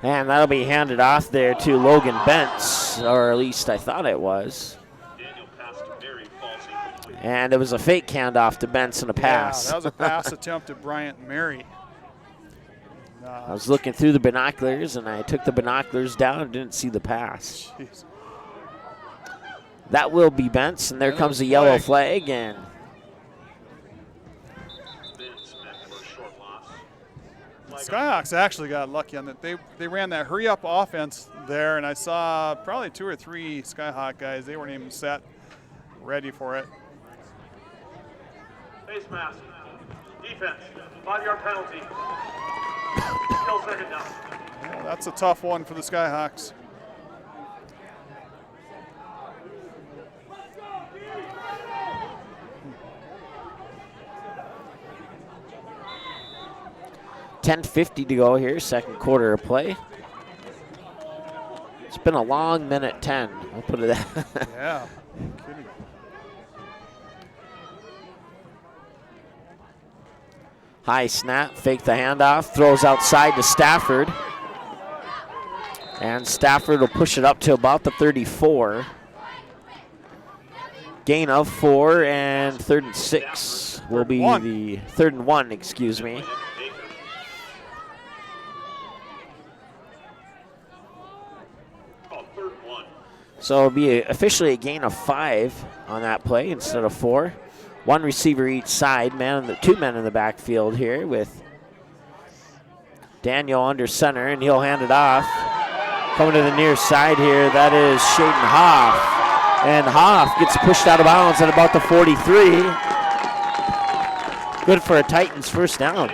Speaker 2: And that'll be handed off there to Logan Bentz, or at least I thought it was. And it was a fake handoff to Bentz and a pass.
Speaker 3: Yeah, that was a pass attempt at Bryant Mary.
Speaker 2: I was looking through the binoculars, and I took the binoculars down and didn't see the pass.
Speaker 3: Jeez.
Speaker 2: That will be Bentz, and there comes a yellow flag. And
Speaker 3: Skyhawks actually got lucky on that. They ran that hurry-up offense there, and I saw probably 2 or 3 Skyhawk guys. They weren't even set, ready for it.
Speaker 4: Face mask. Defense. 5-yard penalty. Still second down.
Speaker 3: Well, that's a tough one for the Skyhawks.
Speaker 2: .10:50 to go here, second quarter of play. It's been a long minute 10, I'll put it that.
Speaker 3: Yeah, no kidding.
Speaker 2: High snap, fake the handoff, throws outside to Stafford. And Stafford will push it up to about the 34. Gain of 4, and 3rd and 6 will be the 3rd and 1, excuse me. So it'll be officially a gain of 5 on that play instead of 4. 1 receiver each side, 2 men in the backfield here with Daniel under center, and he'll hand it off. Coming to the near side here, that is Shaden Hoff. And Hoff gets pushed out of bounds at about the 43. Good for a Titans first down.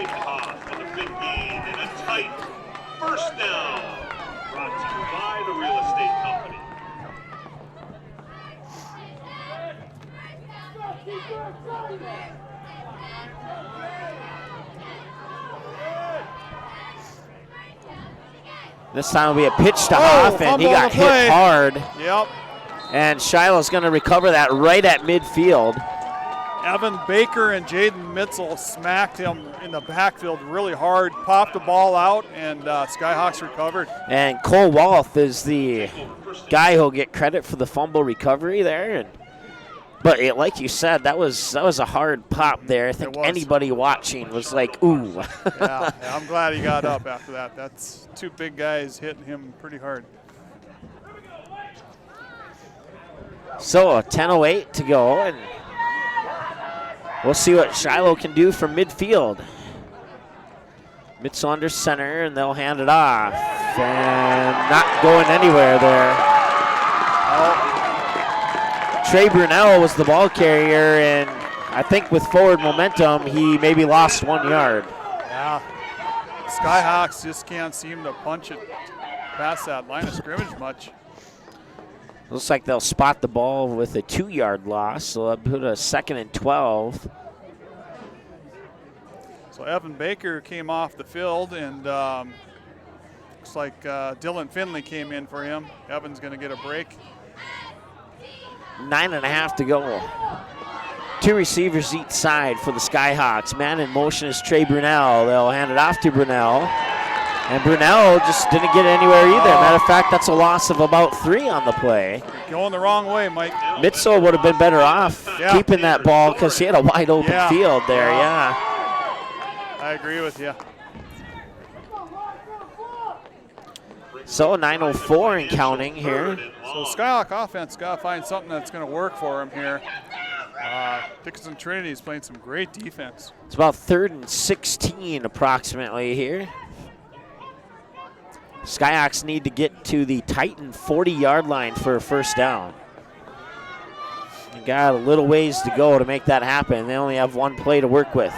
Speaker 2: This time will be a pitch to Hoff, and he got hit hard.
Speaker 3: Yep.
Speaker 2: And Shiloh's going to recover that right at midfield.
Speaker 3: Evan Baker and Jaden Mitzel smacked him in the backfield really hard, popped the ball out, and Skyhawks recovered.
Speaker 2: And Cole Walth is the guy who'll get credit for the fumble recovery there. But like you said, that was a hard pop there. I think anybody watching was like, ooh.
Speaker 3: Yeah, I'm glad he got up after that. That's 2 big guys hitting him pretty hard.
Speaker 2: So 10:08 to go, and we'll see what Shiloh can do from midfield. Mitchell under center, and they'll hand it off. And not going anywhere there. Trey Brunell was the ball carrier, and I think with forward momentum, he maybe lost 1 yard.
Speaker 3: Yeah. Skyhawks just can't seem to punch it past that line of scrimmage much.
Speaker 2: Looks like they'll spot the ball with a 2-yard loss, so they'll put a 2nd and 12.
Speaker 3: So Evan Baker came off the field, and looks like Dylan Finley came in for him. Evan's going to get a break.
Speaker 2: 9.5 to go. 2 receivers each side for the Skyhawks. Man in motion is Trey Brunell. They'll hand it off to Brunell. And Brunell just didn't get anywhere either. Matter of fact, that's a loss of about 3 on the play.
Speaker 3: Going the wrong way, Mike.
Speaker 2: Mitzel would have been better off keeping that ball because he had a wide open field there,
Speaker 3: I agree with you.
Speaker 2: So 9:04 and counting here.
Speaker 3: So Skyhawk offense got to find something that's going to work for him here. Dickinson Trinity is playing some great defense.
Speaker 2: It's about 3rd and 16 approximately here. Skyhawks need to get to the Titan 40-yard line for a first down. got a little ways to go to make that happen. They only have one play to work with.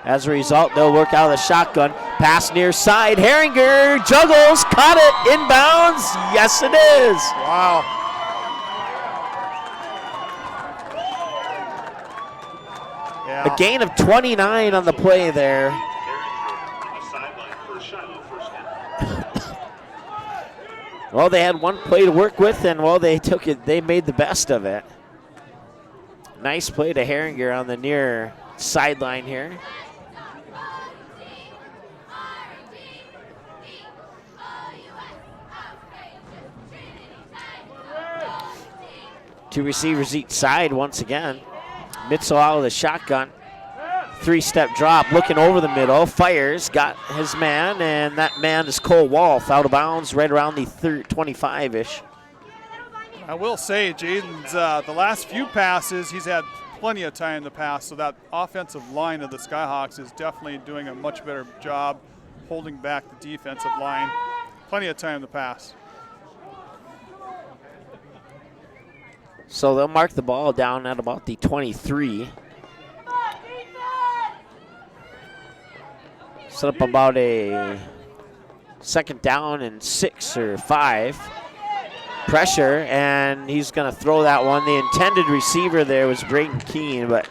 Speaker 2: As a result, they'll work out of the shotgun. Pass near side. Herringer juggles, caught it, inbounds. Yes, it is.
Speaker 3: Wow. Yeah.
Speaker 2: A gain of 29 on the play there. Well, they had one play to work with, and well, they took it. They made the best of it. Nice play to Herringer on the near sideline here. Two receivers each side once again. Mitzel out of the shotgun. Three-step drop, looking over the middle, fires, got his man, and that man is Cole Wolf, out of bounds right around the 25-ish.
Speaker 3: I will say, Jaden's the last few passes, he's had plenty of time to pass, so that offensive line of the Skyhawks is definitely doing a much better job holding back the defensive line. Plenty of time to pass.
Speaker 2: So they'll mark the ball down at about the 23. Set up about a 2nd down and 6 or 5. Pressure, and he's going to throw that one. The intended receiver there was Braden Keene, but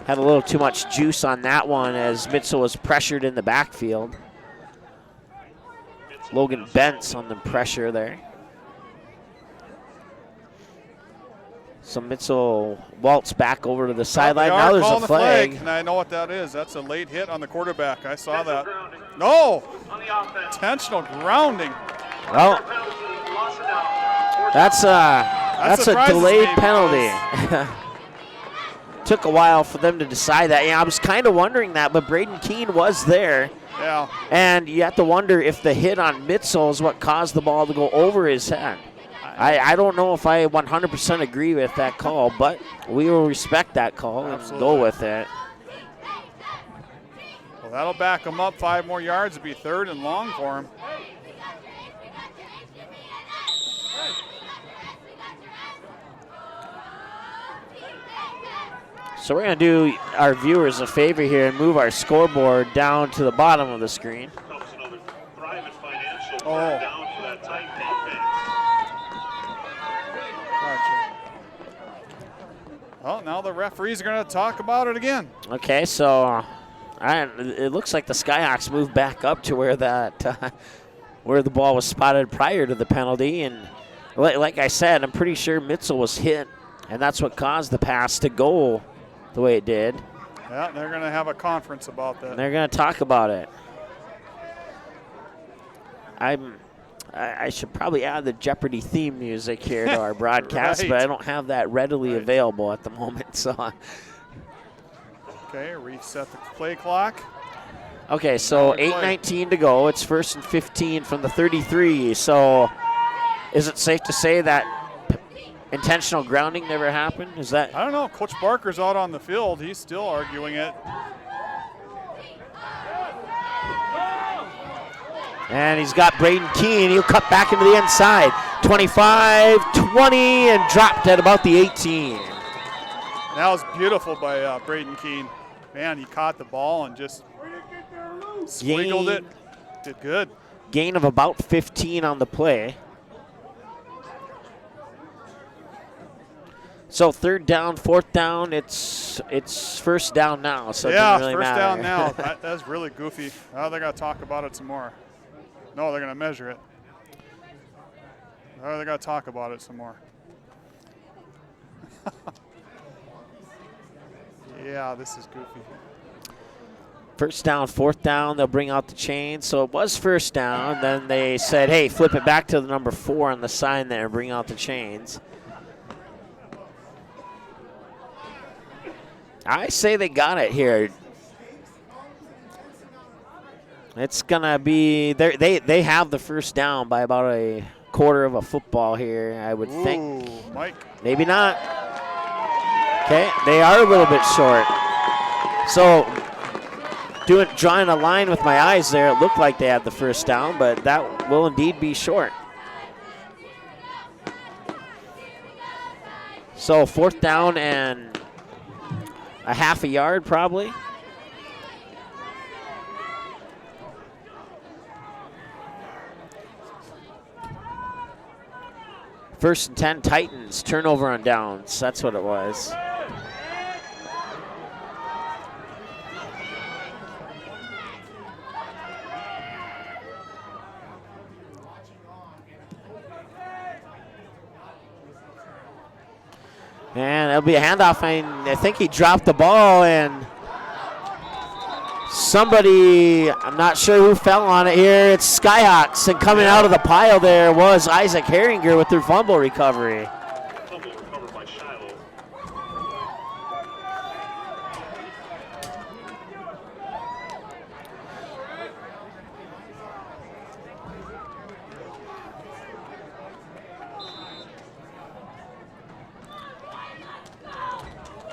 Speaker 2: had a little too much juice on that one as Mitzel was pressured in the backfield. Logan Bentz on the pressure there. So Mitzel waltz back over to the sideline. Now there's a flag.
Speaker 3: And I know what that is. That's a late hit on the quarterback. I saw that. No! Intentional grounding.
Speaker 2: Well, that's a delayed penalty. Took a while for them to decide that. Yeah, I was kind of wondering that, but Braden Keene was there.
Speaker 3: Yeah.
Speaker 2: And you have to wonder if the hit on Mitzel is what caused the ball to go over his head. I don't know if I 100% agree with that call, but we will respect that call and go with it.
Speaker 3: Well, that'll back him up 5 more yards. It'll be 3rd and long for him.
Speaker 2: So we're going to do our viewers a favor here and move our scoreboard down to the bottom of the screen.
Speaker 3: Oh. Well, now the referees are going to talk about it again.
Speaker 2: Okay, so it looks like the Skyhawks moved back up to where that where the ball was spotted prior to the penalty, and like I said, I'm pretty sure Mitzel was hit, and that's what caused the pass to go the way it did.
Speaker 3: Yeah, they're going to have a conference about that.
Speaker 2: And they're going to talk about it. I should probably add the Jeopardy theme music here to our broadcast, but I don't have that readily available at the moment. So.
Speaker 3: Okay, reset the play clock.
Speaker 2: Okay, so 8:19 to go. It's 1st and 15 from the 33. So is it safe to say that intentional grounding never happened? Is that?
Speaker 3: I don't know. Coach Barker's out on the field. He's still arguing it.
Speaker 2: And he's got Braden Keene. He'll cut back into the inside. 25, 20, and dropped at about the 18.
Speaker 3: That was beautiful by Braden Keene. Man, he caught the ball and just swiggled it. Did good.
Speaker 2: Gain of about 15 on the play. So 3rd down, 4th down, it's 1st down now. So
Speaker 3: yeah,
Speaker 2: it doesn't really
Speaker 3: 1st
Speaker 2: matter.
Speaker 3: down now. That's really goofy. Now they're going to talk about it some more. No, they're going to measure it. Oh, they got to talk about it some more. Yeah, this is goofy.
Speaker 2: 1st down, 4th down, they'll bring out the chain. So it was 1st down. Then they said, hey, flip it back to the number 4 on the sign there and bring out the chains. I say they got it here. It's going to be, they have the 1st down by about a quarter of a football here, I would think.
Speaker 3: Mike.
Speaker 2: Maybe not. Okay, they are a little bit short. So drawing a line with my eyes there, it looked like they had the 1st down, but that will indeed be short. So 4th down and a half a yard probably. First and 10 Titans, turnover on downs. That's what it was. And it'll be a handoff, and I think he dropped the ball, and somebody, I'm not sure who fell on it here. It's Skyhawks, and coming out of the pile there was Isaac Herringer with their fumble recovery.
Speaker 4: Fumble recovered by Shiloh.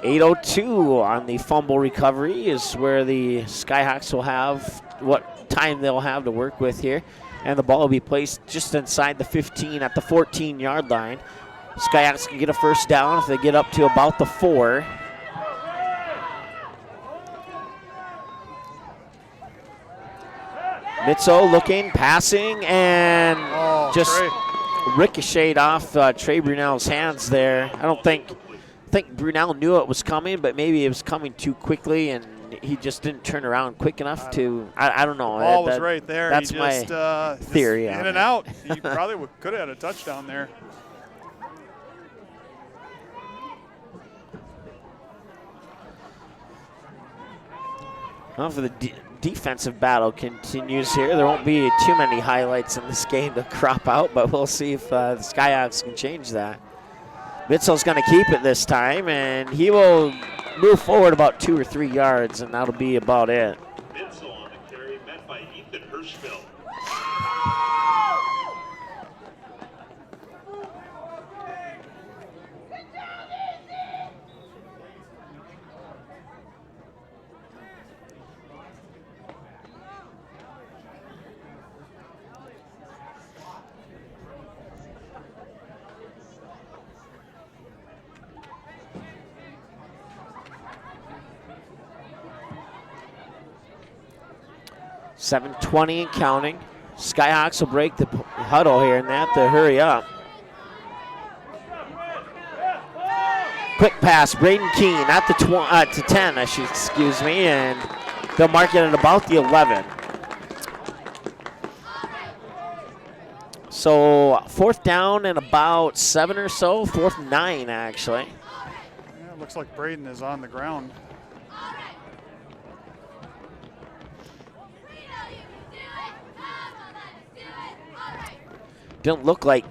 Speaker 2: .802 on the fumble recovery is where the Skyhawks will have what time they'll have to work with here. And the ball will be placed just inside the 15 at the 14-yard line. Skyhawks can get a first down if they get up to about the 4. Mitzo looking, passing, and just ricocheted off Trey Brunel's hands there. I think Brunel knew it was coming, but maybe it was coming too quickly, and he just didn't turn around quick enough to. I don't know.
Speaker 3: The ball was right there.
Speaker 2: That's
Speaker 3: he just,
Speaker 2: my theory.
Speaker 3: Just in and out. He probably could have had a touchdown there.
Speaker 2: Well, for the defensive battle continues here. There won't be too many highlights in this game to crop out, but we'll see if the Skyhawks can change that. Mitzel's going to keep it this time, and he will move forward about 2 or 3 yards, and that'll be about it.
Speaker 4: Mitzel on the carry, met by Ethan Hirschfeld.
Speaker 2: .720 and counting. Skyhawks will break the huddle here and they have to hurry up. Quick pass, Braden Keene at the to 10, excuse me, and they'll mark it at about the 11. So 4th down and about 7 or so, 4th and 9 actually.
Speaker 3: Yeah, it looks like Braden is on the ground.
Speaker 2: Didn't look like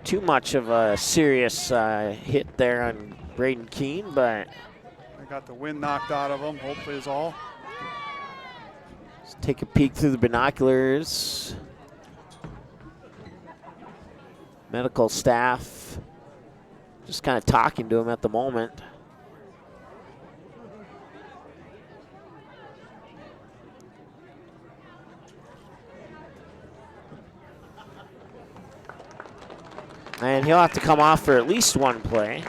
Speaker 2: too much of a serious hit there on Braden Keene, but
Speaker 3: I got the wind knocked out of him, hopefully is all.
Speaker 2: let's take a peek through the binoculars. Medical staff just kind of talking to him at the moment. And he'll have to come off for at least one play.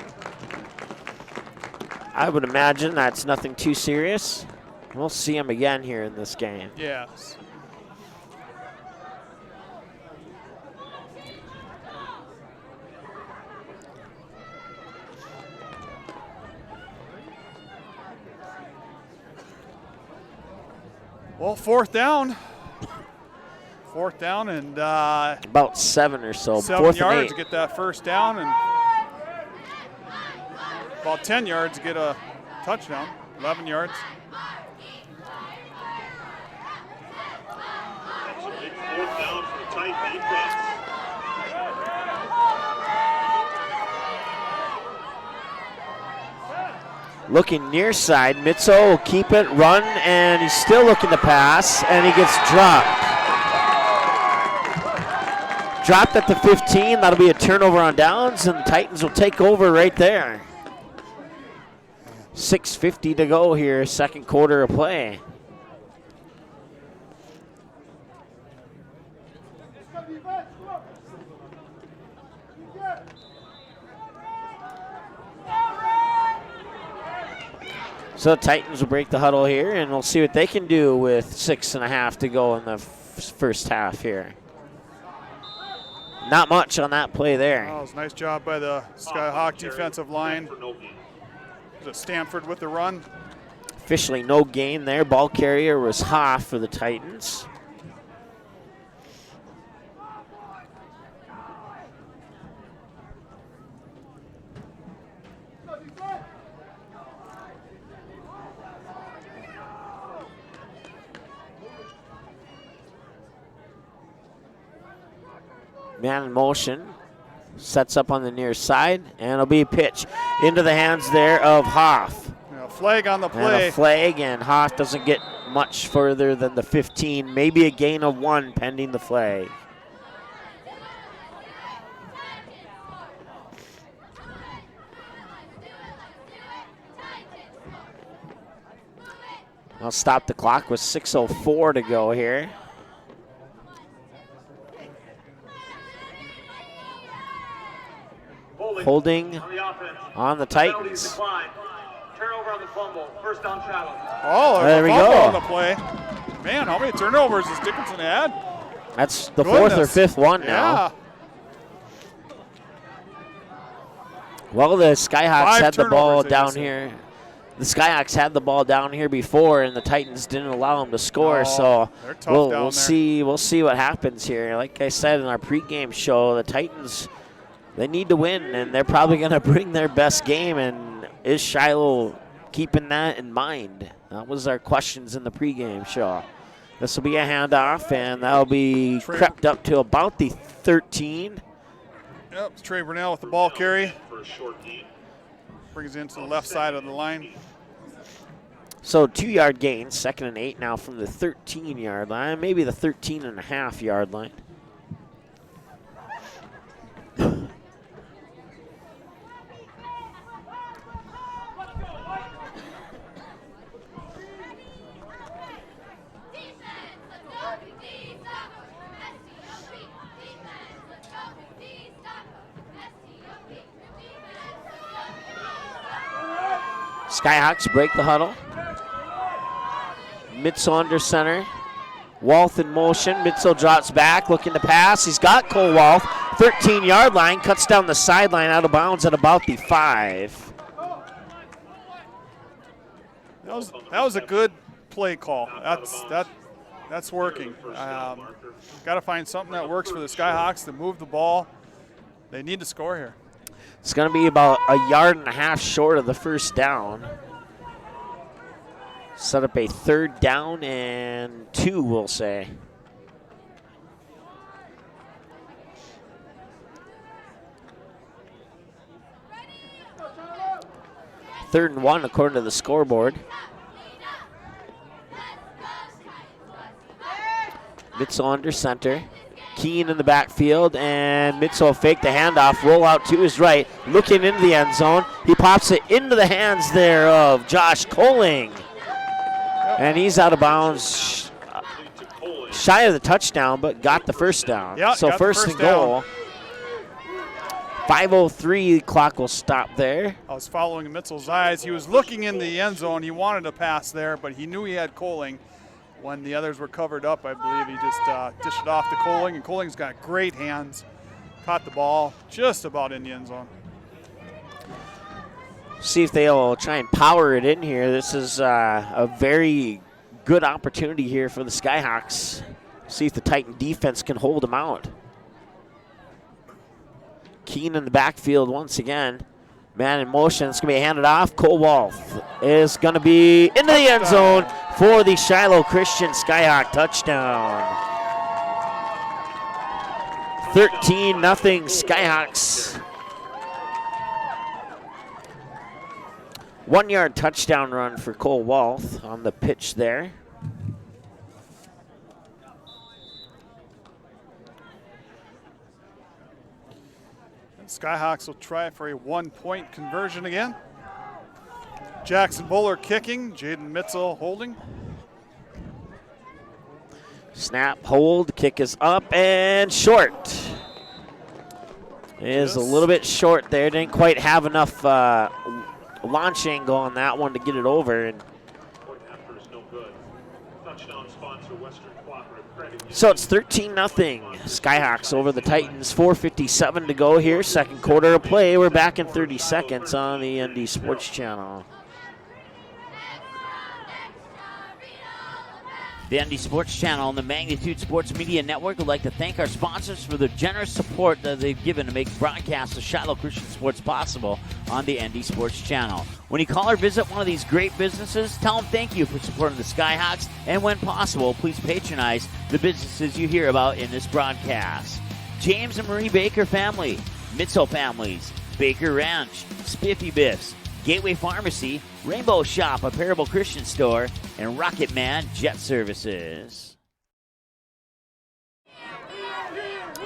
Speaker 2: I would imagine that's nothing too serious. We'll see him again here in this game.
Speaker 3: Yes. Well, 4th down. 4th down and
Speaker 2: about 7 or so.
Speaker 3: 7
Speaker 2: 4th
Speaker 3: yards
Speaker 2: and 8.
Speaker 3: to get that first down, and about 10 yards to get a touchdown. 11 yards.
Speaker 4: That's a big 4th down for the tight defense.
Speaker 2: Looking near side, Mitzo will keep it, run, and he's still looking to pass, and he gets dropped. Dropped at the 15, that'll be a turnover on downs, and the Titans will take over right there. 6:50 to go here, second quarter of play. So the Titans will break the huddle here, and we'll see what they can do with 6.5 to go in the first half here. Not much on that play there.
Speaker 3: Oh, it was a nice job by the Skyhawk defensive line. Was it Stanford with the run?
Speaker 2: Officially no gain there. Ball carrier was Hoff for the Titans. Man in motion, sets up on the near side, and it'll be a pitch into the hands there of Hoff.
Speaker 3: Yeah, flag on the play.
Speaker 2: And a flag, and Hoff doesn't get much further than the 15, maybe a gain of 1 pending the flag. I'll stop the clock with 6:04 to go here. Holding on the Titans.
Speaker 7: Turnover on the fumble. First down, Shiloh.
Speaker 3: Oh,
Speaker 2: there we
Speaker 3: fumble
Speaker 2: go.
Speaker 3: On the play. Man, how many turnovers does Dickinson had?
Speaker 2: That's the fourth or fifth one now.
Speaker 3: Yeah.
Speaker 2: Well, the Skyhawks
Speaker 3: 5
Speaker 2: had the ball
Speaker 3: turnovers,
Speaker 2: down here. The Skyhawks had the ball down here before, and the Titans didn't allow them to score.
Speaker 3: Oh,
Speaker 2: so
Speaker 3: they're tough down
Speaker 2: we'll
Speaker 3: there.
Speaker 2: see what happens here. Like I said in our pregame show, the Titans, they need to win, and they're probably going to bring their best game. And is Shiloh keeping that in mind? That was our questions in the pregame show. This will be a handoff, and that'll be crept up to about the 13.
Speaker 3: Yep, it's Trey Burnell with the ball carry. Brings it into the left side of the line.
Speaker 2: So 2-yard gain, 2nd and 8 now from the 13-yard line, maybe the 13.5-yard line. Skyhawks break the huddle. Mitzel under center. Walth in motion. Mitzel drops back, looking to pass. He's got Cole Walth. 13-yard line, cuts down the sideline, out of bounds at about the 5.
Speaker 3: That was a good play call. That's working. Got to find something that works for the Skyhawks to move the ball. They need to score here.
Speaker 2: It's going to be about 1.5 yards short of the first down. Set up a 3rd down and 2, we'll say. Third and 1 according to the scoreboard. Mitzel under center. Keen in the backfield, and Mitzel fake the handoff, roll out to his right, looking into the end zone. He pops it into the hands there of Josh Coling. And he's out of bounds, shy of the touchdown, but got the first down.
Speaker 3: Yeah,
Speaker 2: so first and goal. 5:03 clock will stop there.
Speaker 3: I was following Mitzel's eyes. He was looking in the end zone. He wanted to pass there, but he knew he had Coling. When the others were covered up, I believe he just dished it off to Coling, and Coling's got great hands. Caught the ball just about in the end zone.
Speaker 2: See if they'll try and power it in here. This is a very good opportunity here for the Skyhawks. See if the Titan defense can hold them out. Keen in the backfield once again. Man in motion. It's going to be handed off. Cole Walth is going to be into the end zone for the Shiloh Christian Skyhawk touchdown. 13-0 Skyhawks. 1-yard touchdown run for Cole Walth on the pitch there.
Speaker 3: Skyhawks will try for a 1-point conversion again. Jackson Buller kicking, Jaden Mitzel holding.
Speaker 2: Snap, hold, kick is up and short. It is a little bit short there. Didn't quite have enough launch angle on that one to get it over. And so it's 13-0. Skyhawks over the Titans. 4:57 to go here. Second quarter of play. We're back in 30 seconds on the ND Sports Channel.
Speaker 1: The ND Sports Channel and the Magnitude Sports Media Network would like to thank our sponsors for the generous support that they've given to make broadcasts of Shiloh Christian sports possible on the ND Sports Channel. When you call or visit one of these great businesses, tell them thank you for supporting the Skyhawks, and when possible, please patronize the businesses you hear about in this broadcast. James and Marie Baker family, Mitzel families, Baker Ranch, Spiffy Biffs, Gateway Pharmacy, Rainbow Shop, a Parable Christian store, and Rocket Man Jet Services.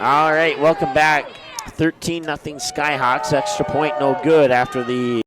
Speaker 2: All right, welcome back. 13-0 Skyhawks. Extra point no good after the